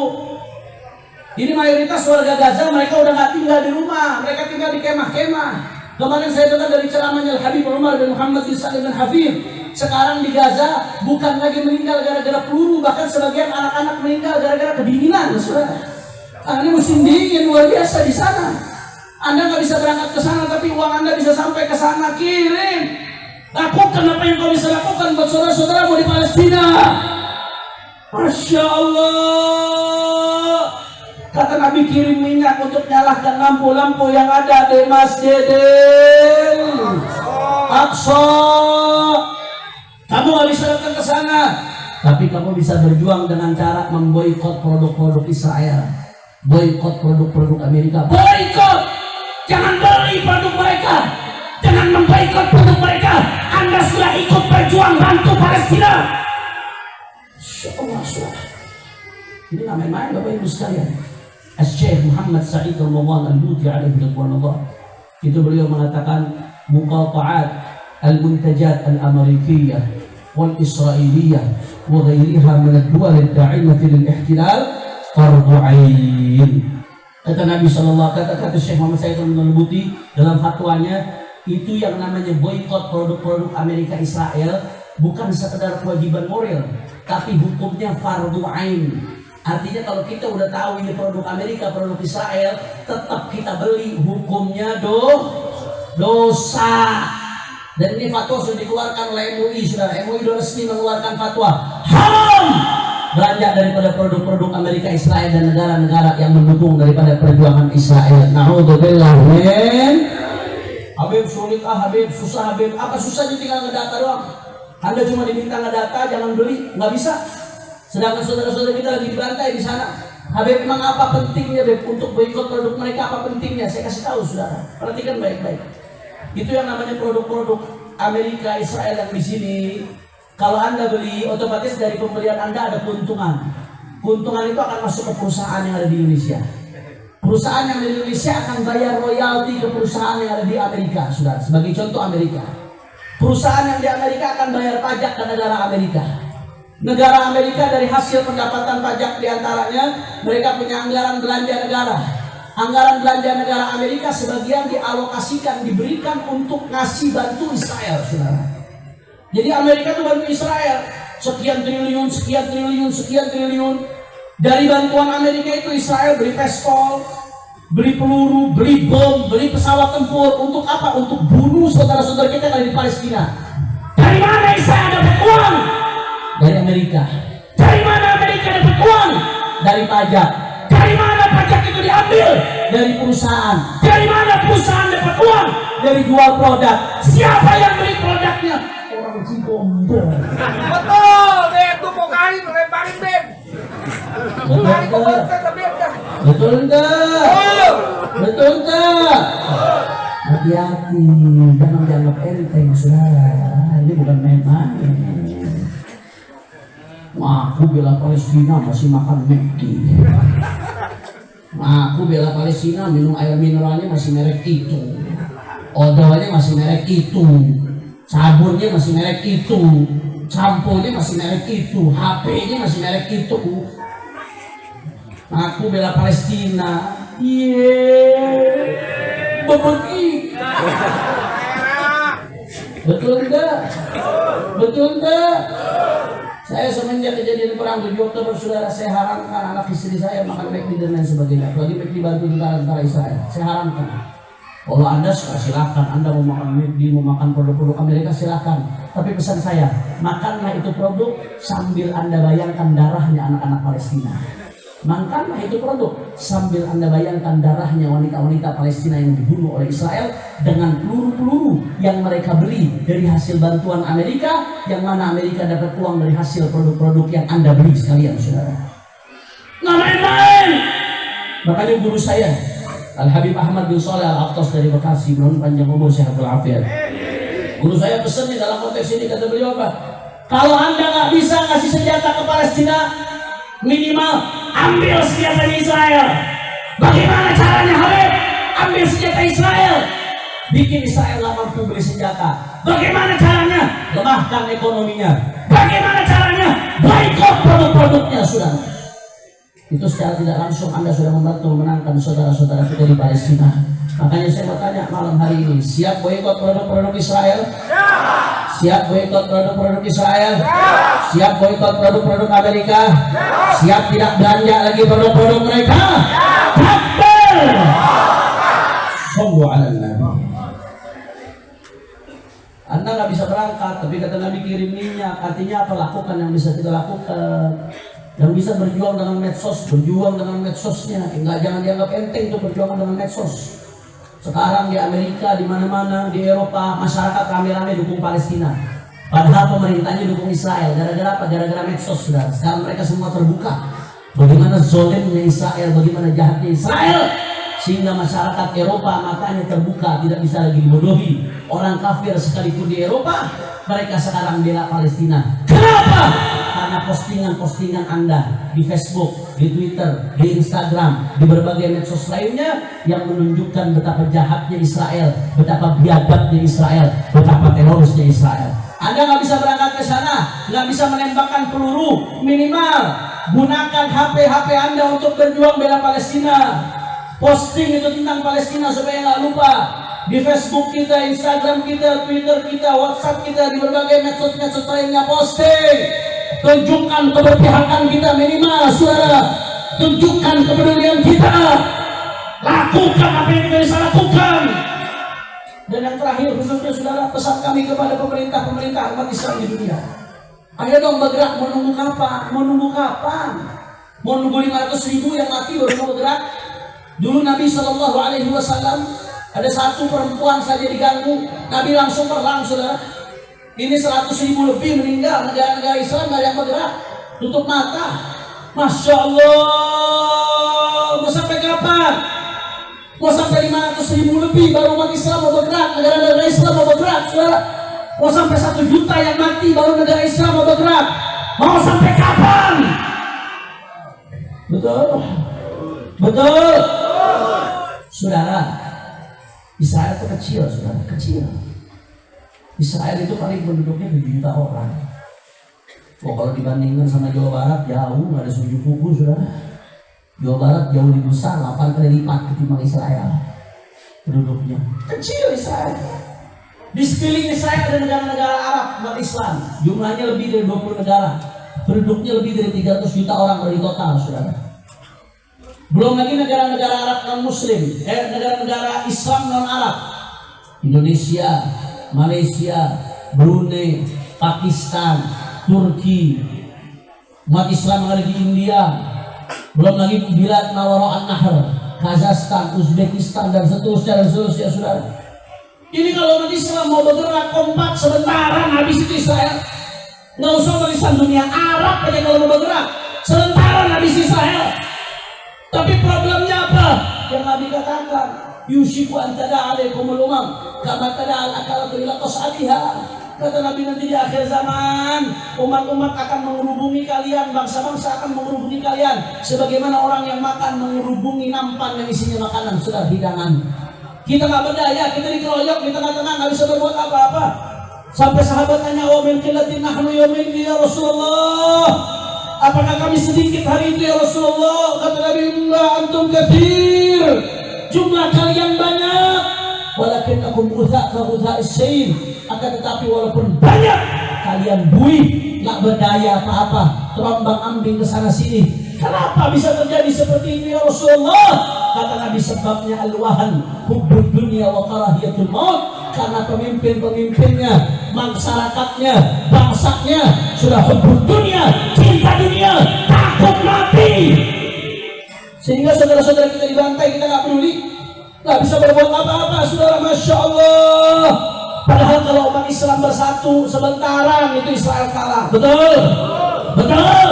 Ini mayoritas warga Gaza, mereka udah gak tinggal di rumah, mereka tinggal di kemah-kemah. Kemarin saya dengar dari ceramahnya Habib Umar bin Muhammad bin Salim bin Hafid, sekarang di Gaza bukan lagi meninggal gara-gara peluru, bahkan sebagian anak-anak meninggal gara-gara kedinginan, saudara. Karena ini musim dingin luar biasa di sana. Anda nggak bisa berangkat ke sana, tapi uang Anda bisa sampai ke sana. Kirim, lakukan apa yang kau bisa lakukan buat saudara-saudaramu di Palestina. Masya Allah. Kata Nabi, kirim minyak untuk nyalakan lampu-lampu yang ada di Masjidil Aqsa. Kamu nggak bisa datang ke sana, tapi kamu bisa berjuang dengan cara memboikot produk-produk Israel, boikot produk-produk Amerika, boikot. Jangan beli produk mereka, jangan memboikot produk mereka. Anda sudah ikut berjuang bantu Palestina. Insyaallah, ini nggak main-main Bapak Ibu sekalian. Syekh Muhammad Sa'id Al-Mawan Al-Buti alaihi ridwanullah, itu beliau mengatakan muqata'at al-muntajat al-amerikiyah wal israiliyah wa ghairiha min ad-duwal ad-da'imah lil-ihtilal fardu 'ain. Kata Nabi sallallahu kata Syekh Muhammad Sa'id Al-Buti dalam fatwanya, itu yang namanya boikot produk-produk Amerika Israel bukan sekedar kewajiban moral, tapi hukumnya fardu 'ain. Artinya kalau kita udah tahu ini produk Amerika, produk Israel, tetap kita beli, hukumnya dosa. Dan ini fatwa sudah dikeluarkan oleh MUI, saudara. MUI sudah resmi mengeluarkan fatwa haram belanja daripada produk-produk Amerika, Israel dan negara-negara yang mendukung daripada perjuangan Israel. Na'udzubillah min. Habib sulit, Habib susah, Habib. Apa susahnya, tinggal ngedata doang. Anda cuma diminta ngedata, jangan beli, nggak bisa. Sedangkan saudara-saudara kita lagi dibantai di sana. Habib, memang apa pentingnya, Habib, untuk boikot produk mereka? Apa pentingnya? Saya kasih tahu, saudara. Perhatikan baik-baik. Itu yang namanya produk-produk Amerika, Israel yang di sini. Kalau Anda beli, otomatis dari pembelian Anda ada keuntungan. Keuntungan itu akan masuk ke perusahaan yang ada di Indonesia. Perusahaan yang di Indonesia akan bayar royalti ke perusahaan yang ada di Amerika, saudara. Sebagai contoh Amerika. Perusahaan yang di Amerika akan bayar pajak ke negara Amerika. Negara Amerika dari hasil pendapatan pajak diantaranya mereka punya anggaran belanja negara. Anggaran belanja negara Amerika sebagian dialokasikan, diberikan untuk ngasih bantu Israel, saudara. Jadi Amerika itu bantu Israel sekian triliun, sekian triliun, sekian triliun. Dari bantuan Amerika itu Israel beli pistol, beli peluru, beli bom, beli pesawat tempur. Untuk apa? Untuk bunuh saudara-saudara kita yang ada di Palestina. Dari mana Israel dapat uang? Dari Amerika. Dari mana Amerika dapat uang? Dari pajak. Dari mana pajak itu diambil? Dari perusahaan. Dari mana perusahaan dapat uang? Dari jual produk. Siapa yang beli produknya? Orang Cigombong. Betul, Beb. Tuh mau kain, lemparin, Beb. Lemparin ke konten, Beb. Betul enggak? Betul enggak? Hati-hati, jangan dianggap enteng, saudara. Ini bukan main-main. Aku bela Palestina masih makan McD. Aku bela Palestina minum air mineralnya masih merek itu. Odolnya masih merek itu. Sabunnya masih merek itu. Sampo-nya masih merek itu. HP-nya masih merek itu. Aku bela Palestina. Berbagi. Betul enggak? Betul enggak? Saya semenjak kejadian perang 7 Oktober, saudara, saya haramkan anak istri saya makan McD dan lain sebagainya. Apalagi McD bantu tentara Israel, saya haramkan. Kalau Anda suka silakan, Anda mau makan McD, mau makan produk-produk Amerika silakan. Tapi pesan saya, makanlah itu produk sambil Anda bayangkan darahnya anak-anak Palestina. Makanlah itu produk sambil Anda bayangkan darahnya wanita-wanita Palestina yang dibunuh oleh Israel dengan peluru-peluru yang mereka beli dari hasil bantuan Amerika, yang mana Amerika dapat uang dari hasil produk-produk yang Anda beli sekalian, saudara. Nggak main-main. Makanya guru saya Al-Habib Ahmad bin Shalih Al-Aqtas dari Bekasi, mohon panjang umur sehat walafiat. Guru saya pesannya dalam konteks ini, kata beliau apa? Kalau Anda nggak bisa kasih senjata ke Palestina, minimal ambil senjata di Israel. Bagaimana caranya, Habib? Ambil senjata Israel. Bikin Israel nggak mampu beli senjata. Bagaimana caranya? Lemahkan ekonominya. Bagaimana caranya? Boikot produk-produknya, saudara. Itu secara tidak langsung Anda sudah membantu memenangkan saudara-saudara kita di Palestina. Makanya saya mau tanya malam hari ini, siap boikot produk-produk Israel? Siap boikot produk-produk Israel? Siap boikot produk-produk Amerika? Siap tidak belanja lagi produk-produk mereka? Takbir! Shollu ala Nabi. Anda nggak bisa berangkat, tapi kata Nabi kirim minyak. Artinya apa? Lakukan yang bisa kita lakukan. Yang bisa berjuang dengan medsos, berjuang dengan medsosnya. Enggak, jangan dianggap enteng itu perjuangan dengan medsos. Sekarang di Amerika, di mana-mana, di Eropa, masyarakat rame-rame dukung Palestina. Padahal pemerintahnya dukung Israel. Gara-gara apa? Gara-gara medsos, saudara. Sekarang mereka semua terbuka. Bagaimana zolimnya Israel, bagaimana jahatnya Israel. Sehingga masyarakat Eropa matanya terbuka, tidak bisa lagi dibodohi. Orang kafir sekalipun di Eropa, mereka sekarang bela Palestina. Kenapa? Karena postingan-postingan Anda di Facebook, di Twitter, di Instagram, di berbagai medsos lainnya yang menunjukkan betapa jahatnya Israel, betapa biadabnya Israel, betapa terorisnya Israel. Anda nggak bisa berangkat ke sana, nggak bisa menembakkan peluru. Minimal gunakan HP Anda untuk berjuang bela Palestina. Posting itu tentang Palestina supaya nggak lupa. Di Facebook kita, Instagram kita, Twitter kita, WhatsApp kita, di berbagai medsos lainnya posting. Tunjukkan keberpihakan kita minimal, saudara. Tunjukkan kepedulian kita. Lakukan apa yang kita bisa lakukan. Dan yang terakhir, khususnya saudara, pesan kami kepada pemerintah umat Islam di dunia. Ayo dong bergerak, mau nunggu kapan? Mau nunggu kapan? Mau nunggu 500.000 yang mati baru mau bergerak? Dulu Nabi SAW ada satu perempuan saja diganggu, Nabi langsung perang, saudara. Ini 100.000 lebih meninggal, negara-negara Islam nggak ada yang bergerak, tutup mata. Masya Allah, mau sampai kapan? Mau sampai 500.000 lebih baru umat Islam mau bergerak, negara-negara Islam mau bergerak, saudara. Mau sampai 1 juta yang mati baru negara Islam mau bergerak. Mau sampai kapan? Betul, betul. Saudara, Israel itu kecil, saudara, kecil. Israel itu paling penduduknya 7 juta orang. Oh, kalau dibandingkan sama Jawa Barat, jauh, nggak ada sujud kuku, saudara. Jawa Barat jauh lebih besar, 8 kali lipat ketimbang Israel. Penduduknya kecil Israel. Di sekeliling Israel ada negara-negara Arab, umat Islam. Jumlahnya lebih dari 20 negara. Penduduknya lebih dari 300 juta orang dari total, saudara. Belum lagi negara-negara Arab non-Muslim, negara-negara Islam non-Arab, Indonesia, Malaysia, Brunei, Pakistan, Turki, umat Islam yang ada di India, belum lagi Bilad Mawara an-Nahr, Kazakhstan, Uzbekistan, dan seterusnya, saudara. Ini kalau umat Islam mau bergerak kompak sementara habis itu Israel. Nggak usah urusan dunia Arab aja kalau mau bergerak sementara habis Israel. Tapi problemnya apa? Yang Nabi katakan, yushiku an tada'a alaikumul umam kama tada'al akalatu ila qas'atiha. Kata Nabi, nanti di akhir zaman umat-umat akan mengerubungi kalian, bangsa-bangsa akan mengerubungi kalian sebagaimana orang yang makan mengerubungi nampan yang isinya makanan, sudah hidangan. Kita nggak berdaya, kita dikeroyok di tengah-tengah, nggak bisa berbuat apa-apa. Sampai sahabat tanya, wa min qillatin nahnu yawmin ya Rasulullah. Apakah kami sedikit hari itu ya Rasulullah? Kata Nabi, enggak, antum katsir. Jumlah kalian banyak. Walakin akum utha ka utha as-sayl. Akan tetapi walaupun banyak, kalian buih, nggak berdaya apa-apa, terombang-ambing ke sana sini. Kenapa bisa terjadi seperti ini ya Rasulullah? Kata Nabi, sebabnya al-wahan, hubbud dunya wa karahiyatul maut. Karena pemimpin-pemimpinnya, masyarakatnya, bangsanya sudah hubbud dunya, cinta dunia, takut mati. Sehingga saudara-saudara kita dibantai, kita nggak peduli, nggak bisa berbuat apa-apa, saudara. Masya Allah. Padahal kalau umat Islam bersatu sebentar itu Israel kalah. Betul, betul.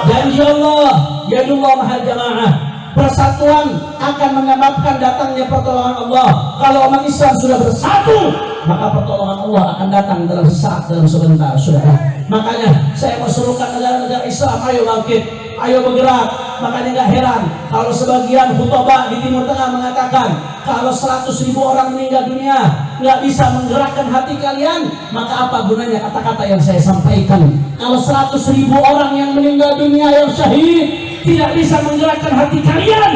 Janji Allah, yadullah mahal jamaah. Persatuan akan menyebabkan datangnya pertolongan Allah. Kalau umat Islam sudah bersatu, maka pertolongan Allah akan datang dalam sesaat, dalam sebentar, saudara. Makanya saya menyerukan negara-negara Islam, ayo bangkit, ayo bergerak. Makanya nggak heran kalau sebagian khutbah di Timur Tengah mengatakan, kalau 100.000 orang meninggal dunia nggak bisa menggerakkan hati kalian, maka apa gunanya kata-kata yang saya sampaikan? Kalau 100.000 orang yang meninggal dunia yang syahid tidak bisa menggerakkan hati kalian,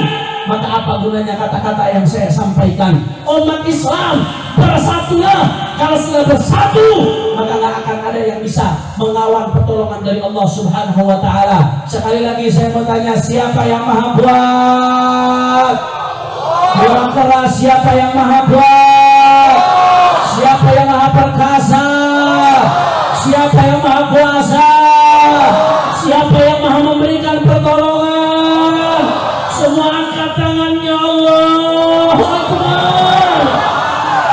maka apa gunanya kata-kata yang saya sampaikan? Umat Islam bersatulah. Kalau sudah bersatu, maka nggak akan ada yang bisa melawan pertolongan dari Allah Subhanahu wa Ta'ala. Sekali lagi saya mau tanya, siapa yang maha buat? Bilang keras, siapa yang maha buat? Siapa yang maha perkasa? Siapa yang maha kuasa? Siapa yang maha memberikan pertolongan? Semua angkat tangannya. Allahu Akbar,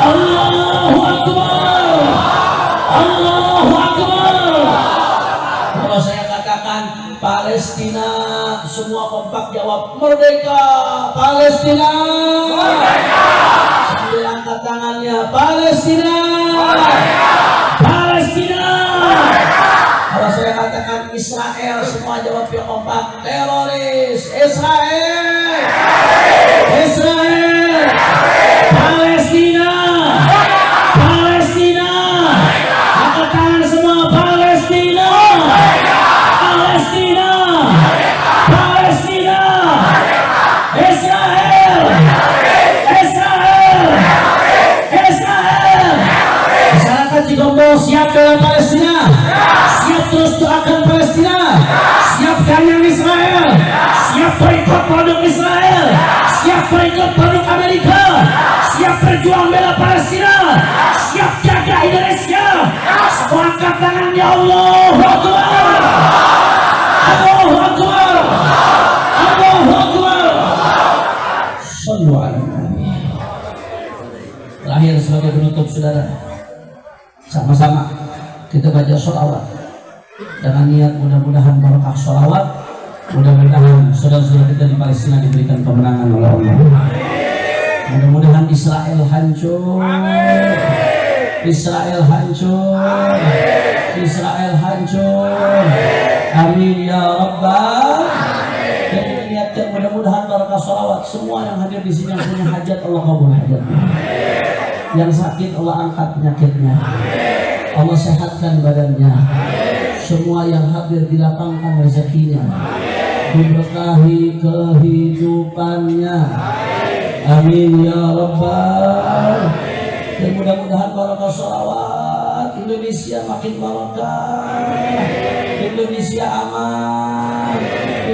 Allahu Akbar, Allahu Akbar. Kalau saya katakan Palestina, semua kompak jawab merdeka. Palestina merdeka. Sambil angkat tangannya, Palestina merdeka. Palestina merdeka. Kalau saya katakan Israel, semua jawab yang kompak, teroris. Israel, Israel, Palestina, Palestina. Angkat tangan semua, Palestina, Palestina, Palestina, Israel, Israel, Israel. Masyarakat Cigombong siap bela Palestina, siap terus doakan Palestina, siap ganyang Israel, siap boikot produk Israel, siap boikot produk Amerika, siap berjuang bela Palestina, siap jaga Indonesia. Semua angkat tangannya. Allahu Akbar, Allahu Akbar, Allahu Akbar. Sallu ala Nabi. Terakhir sebagai penutup, saudara, sama-sama kita baca sholawat dengan niat mudah-mudahan barokah sholawat, mudah-mudahan saudara-saudara kita di Palestina diberikan kemenangan oleh Allah. Mudah-mudahan Israel hancur, Israel hancur, Israel hancur. Amin ya Rabbal. Dan kita niatkan mudah-mudahan barokah sholawat. Semua yang hadir di sini yang punya hajat, Allah kabul hajatnya. Yang sakit Allah angkat penyakitnya, Allah sehatkan badannya. Semua yang hadir dilapangkan rezekinya, diberkahi kehidupannya. Amin ya Rabbal. Dan mudah-mudahan barokah sholawat, Indonesia makin barokah, Indonesia aman,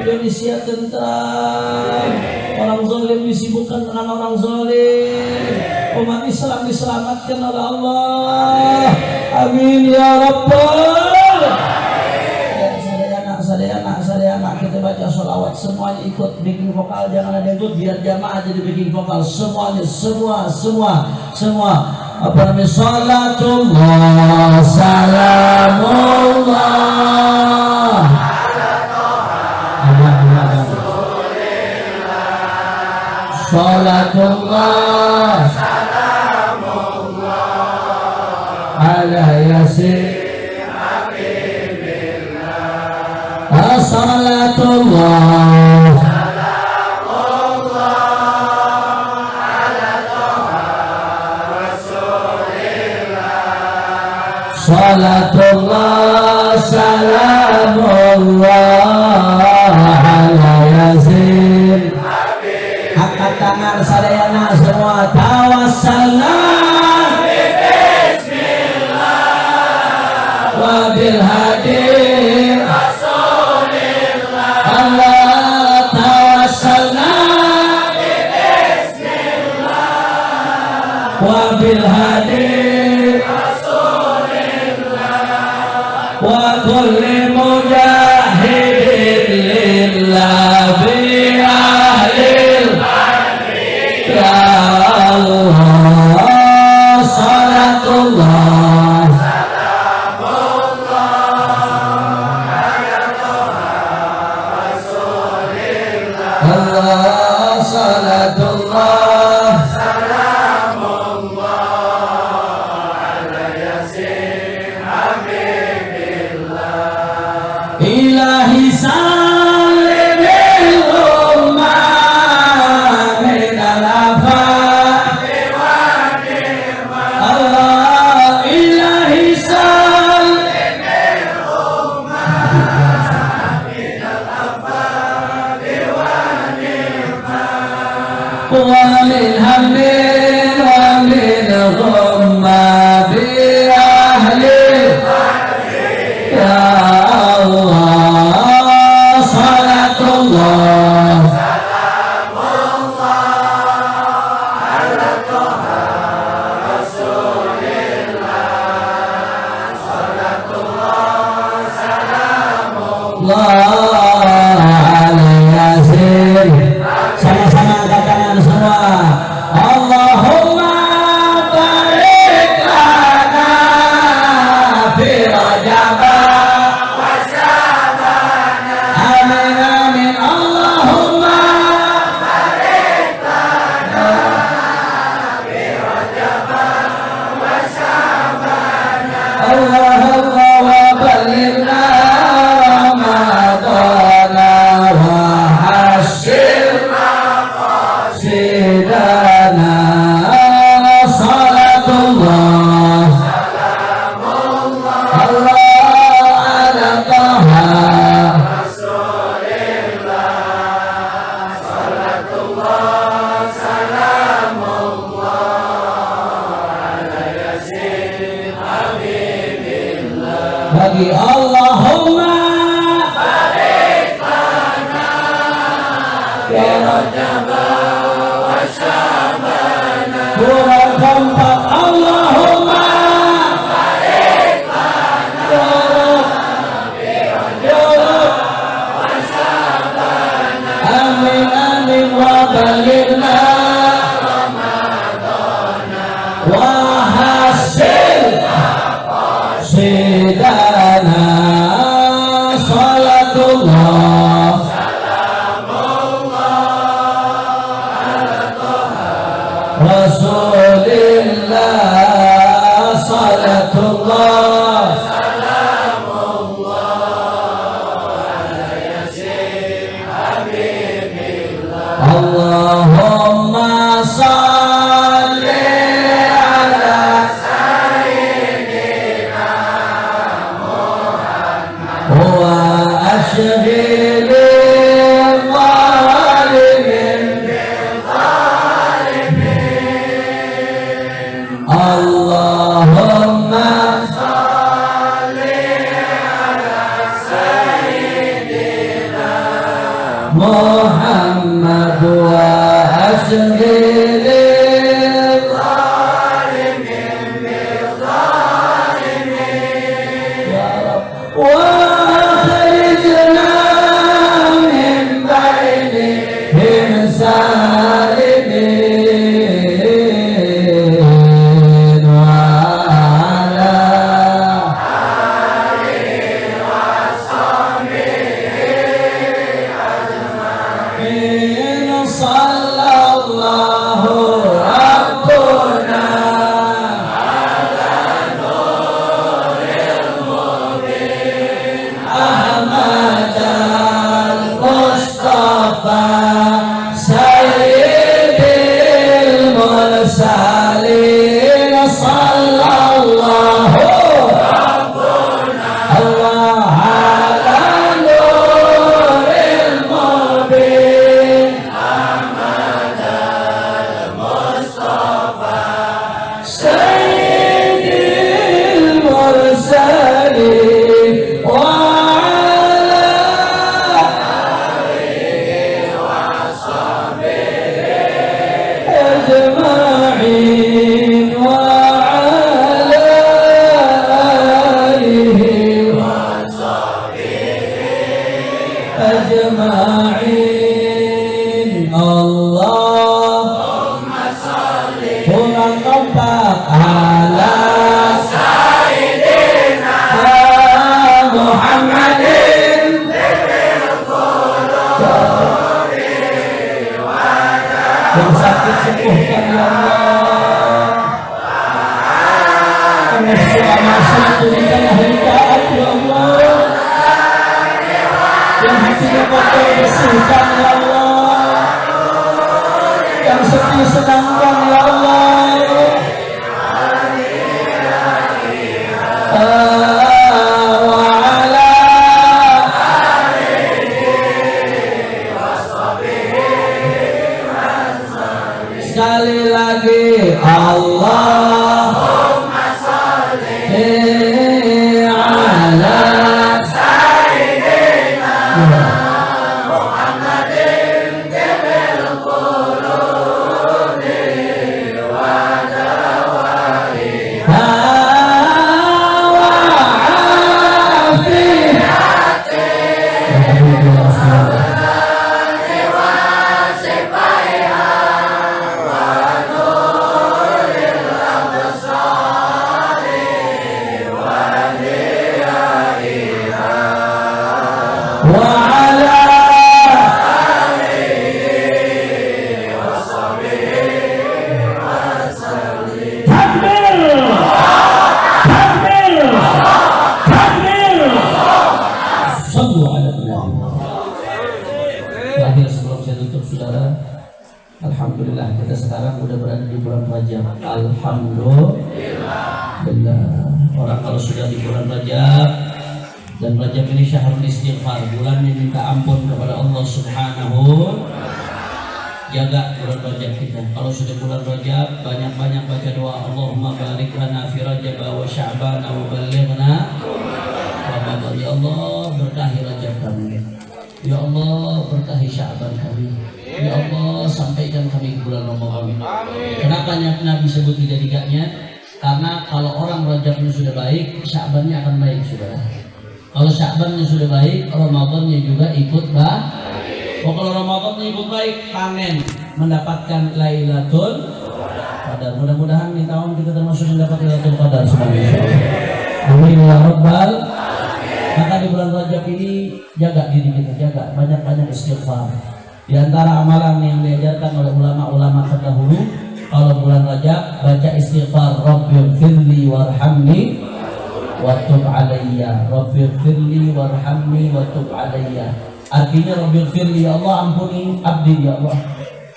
Indonesia tentram. Orang zalim disibukkan dengan orang zalim, umat Islam diselamatkan oleh Allah. Amin ya Rabbal. Sadayana kita baca sholawat, semuanya ikut bikin vokal, jangan ada yang ikut, biar jamaah jadi bikin vokal semuanya, semua apa namanya, salatullah salamullah salatullah salamullah ala yasin salatullah salamullah ala Rasulillah. Salatullah salamullah ala yasin. Angkat tangan sadayana semua, tawassalna bismillah wa bil hadi Allah tawassalna bismillah wa bil hadi Rasulillah wa kulli mujahidin lillah bi ahlil ya Allah. Salatullah Allah, salatullah salamullah Lagi Allahumma ya Rajab wa Sya'ban. Kurang keempat Allahumma ya Rab ya Rab amin amin wa balighna wa hasil sidana salatullah Rasulillah salatullah Allahumma salli ala wa ashghil Allahumma Muhammad wa ashghil ya Rabb wa akhrijna min bainihim salimin wa ala in sallallahu rabbuna Ahmad al-Mustafa Sayyidil Mursalin sallallahu Allah ala nuril mubin Sayyidil Mursalin wa أجمعين وعلى آله أجمعين اللهم صل على سيدنا محمد yang sakit sembuhkan ya Allah yang selama satu hidayah hidayah ya Allah yang hatinya kotor bersihkan ya Allah yang sedih senangkan ya Allah sekali lagi Allahumma sholli ala sayyidina Muhammadin tibil qulubi wa dawaiha wa afiyati Alhamdulillah kita sekarang udah berada di bulan Rajab. Alhamdulillah. Orang kalau sudah di bulan Rajab, dan Rajab ini syahrul istighfar, bulan yang minta ampun kepada Allah Subhanahu. Jaga bulan Rajab kita. Kalau sudah bulan Rajab, banyak-banyak baca doa Allahumma barik lana fi Rajab wa Sya'ban wa ballighna Allah sampaikan kami ke bulan Ramadan. Kenapa Nabi sebut 3-3-nya? Karena kalau orang Rajabnya sudah baik, Sya'bannya akan baik, saudara. Kalau Sya'bannya sudah baik, Ramadannya juga ikut baik. Oh, kalau Ramadannya ikut baik, panen mendapatkan Lailatul Qadar. Mudah-mudahan di tahun kita termasuk mendapat Lailatul Qadar semuanya. Amin ya rabbal. Maka di bulan Rajab ini jaga diri kita, jaga banyak-banyak istighfar. Di antara amalan yang diajarkan oleh ulama-ulama terdahulu, kalau bulan Rajab baca istighfar, Rabbighfirli warhamni wa tub alayya. Rabbighfirli warhamni wa tub alayya. Artinya Rabbighfirli, ya Allah ampuni abdi ya Allah.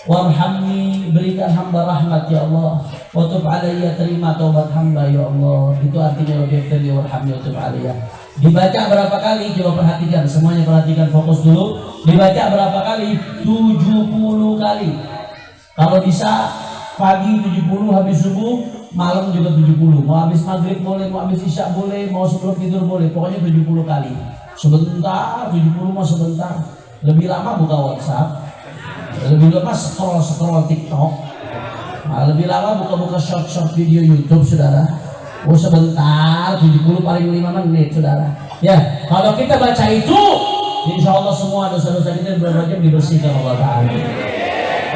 Warhamni, berikan hamba rahmat ya Allah. Wa tub alayya, terima taubat hamba ya Allah. Itu artinya Rabbighfirli warhamni wa tub alayya. Dibaca berapa kali? Coba perhatikan, semuanya perhatikan, fokus dulu. Dibaca berapa kali? 70 kali. Kalau bisa pagi 70, habis subuh, malam juga 70. Mau habis maghrib boleh, mau habis isya boleh, mau sebelum tidur boleh. Pokoknya 70 kali. Sebentar, 70 mah sebentar. Lebih lama buka WhatsApp, lebih lama scroll TikTok, nah, lebih lama buka short video YouTube, saudara. Oh sebentar, 70 paling 5 menit, saudara. Ya, kalau kita baca itu, insya Allah semua dosa-dosa kita di bulan Rajab dibersihkan Allah Ta'ala.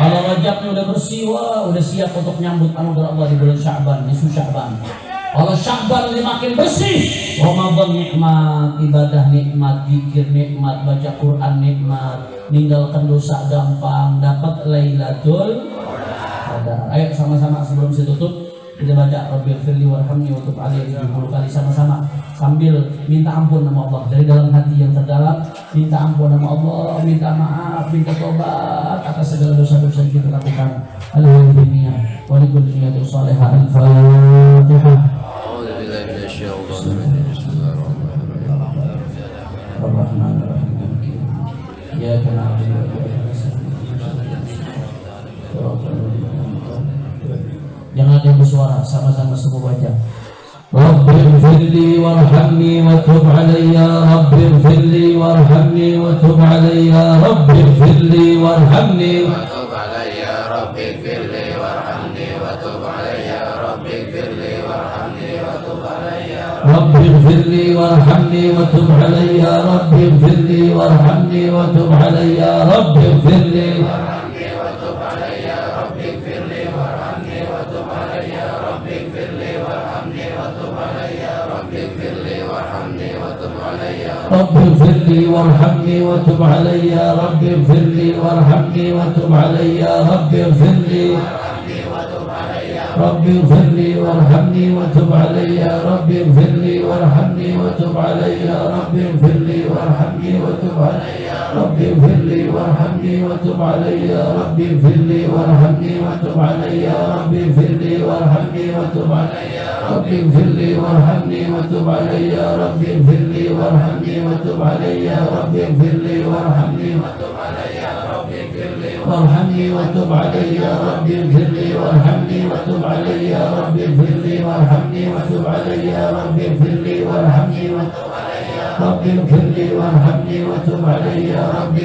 Kalau Rajabnya udah bersih, wah, udah siap untuk nyambut anugerah Allah di bulan Sya'ban, nisu Sya'ban. Kalau Sya'ban ini makin bersih, Ramadan nikmat, ibadah nikmat, zikir nikmat, baca Quran nikmat, ninggalkan dosa gampang, dapat Lailatul Qadar. Ayo sama-sama sebelum saya tutup, kita baca Rabbighfirli warhamni wa tub alayya 70 kali sama-sama sambil minta ampun nama Allah dari dalam hati yang terdalam. Minta ampun nama Allah, minta maaf, minta tobat atas segala dosa-dosa yang kita lakukan. Alhamdulillah wa likulli niyatin salihah. Al-Fatihah. A'udzu billahi minasyaitonir rajim. Bismillahirrahmanirrahim. Ya kana jangan ada yang bersuara, sama-sama semua baca. Rabbighfirli warhamni wa tub alayya. Rabbighfirli warhamni wa tub alayya. Rabbighfirli warhamni wa tub alayya. Rabbighfirli warhamni wa tub alayya. Rabbighfirli warhamni wa tub alayya. Rabbighfirli warhamni wa tub alayya. Rabbighfirli warhamni wa tub alayya. Rabbighfirli رب اغفر لي وارحمني وتب علي. رب اغفر لي وارحمني وتب علي. رب اغفر لي رب اغفر لي وارحمني وتب علي. رب اغفر لي وارحمني وتب علي. رب اغفر لي وارحمني وتب علي. رب اغفر لي وارحمني وتب علي. رب اغفر لي وارحمني وتب علي. رب اغفر لي وارحمني وتب علي. رب اغفر لي وارحمني وتب علي. رب اغفر لي وارحمني وتب علي. رب اغفر لي وارحمني وتب علي. رب اغفر لي وارحمني وتب علي. رب اغفر لي وارحمني وتب علي. رب اغفر لي وارحمني وتب علي. رب اغفر لي وارحمني وتب علي. رب اغفر لي وارحمني وتب علي. رب اغفر لي وارحمني وتب علي. رب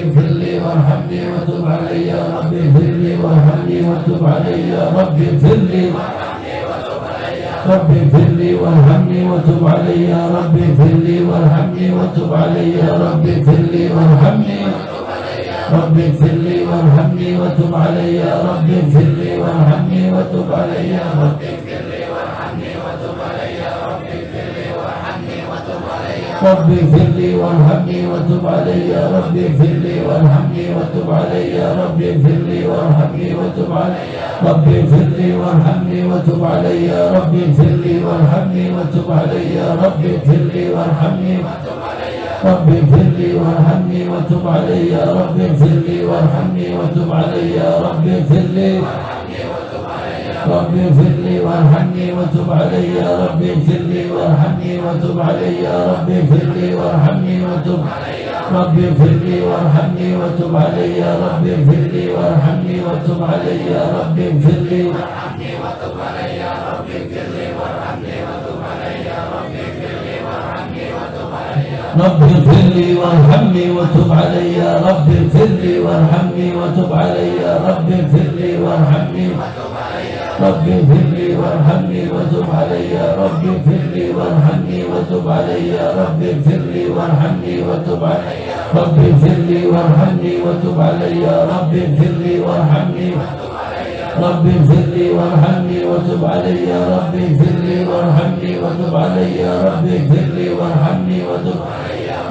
اغفر لي وارحمني وتب علي. رب اغفر لي رب اغفر لي وارحمني وتب علي. رب اغفر لي وارحمني وتب علي. رب اغفر لي وارحمني رب اغفر لي وارحمني وتب علي. رب اغفر لي وارحمني وتب علي. رب اغفر لي وارحمني وتب علي. رب اغفر لي وارحمني وتب علي. رب اغفر لي وارحمني وتب علي. رب اغفر لي وارحمني وتب علي. رب اغفر لي وارحمني وتب علي. رب اغفر لي وارحمني وتب علي. رب اغفر لي وارحمني وتب علي. رب اغفر لي وارحمني وتب علي. رب اغفر لي وارحمني وتب علي. رب اغفر لي رب اغفر لي وارحمني وتب علي. رب اغفر لي وارحمني وتب علي. رب اغفر لي وارحمني وتب علي. رب اغفر لي وارحمني وتب علي. رب اغفر لي وارحمني وتب علي. رب اغفر لي وارحمني وتب علي. رب اغفر لي وارحمني وتب علي. رب اغفر لي وارحمني وتب علي. رب اغفر لي وارحمني وتب علي يا رب اغفر لي وارحمني وتب علي يا رب اغفر لي وارحمني رب اغفر لي وارحمني وتب علي يا رب اغفر لي وارحمني وتب علي يا رب اغفر لي وارحمني وتب علي رب اغفر لي وارحمني وتب علي يا رب اغفر لي وارحمني رب اغفر لي وارحمني وتب علي يا رب اغفر لي وارحمني وتب علي يا رب اغفر لي وارحمني وتب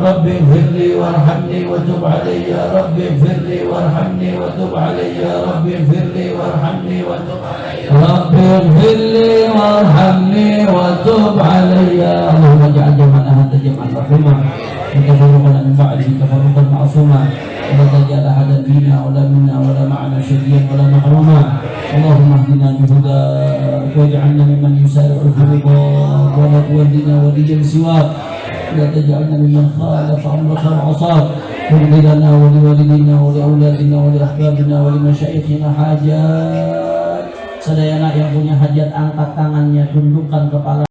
رب اغفر لي وارحمني وتب علي يا رب اغفر لي وارحمني وتب علي يا رب اغفر لي وارحمني وتب رب اغفر لي وارحمني وتب علي. اللهم اجعل جمعنا هذا جمعا مرحوما وتفرقنا من بعده تفرقا معصوما ولا تجعل احدا فينا ولا منا ولا معنا شقيا ولا محروما. اللهم اهدنا بهداك واجعلنا ممن يسارع في رضاك ولا تولنا وليا سواك لا تجعلنا ممن خالف امرك وعصاك. واغفر لنا ولوالدينا ولاولادنا ولاحبابنا ولمشايخنا حاجات. Sadayana yang punya hajat angkat tangannya, tundukkan kepala.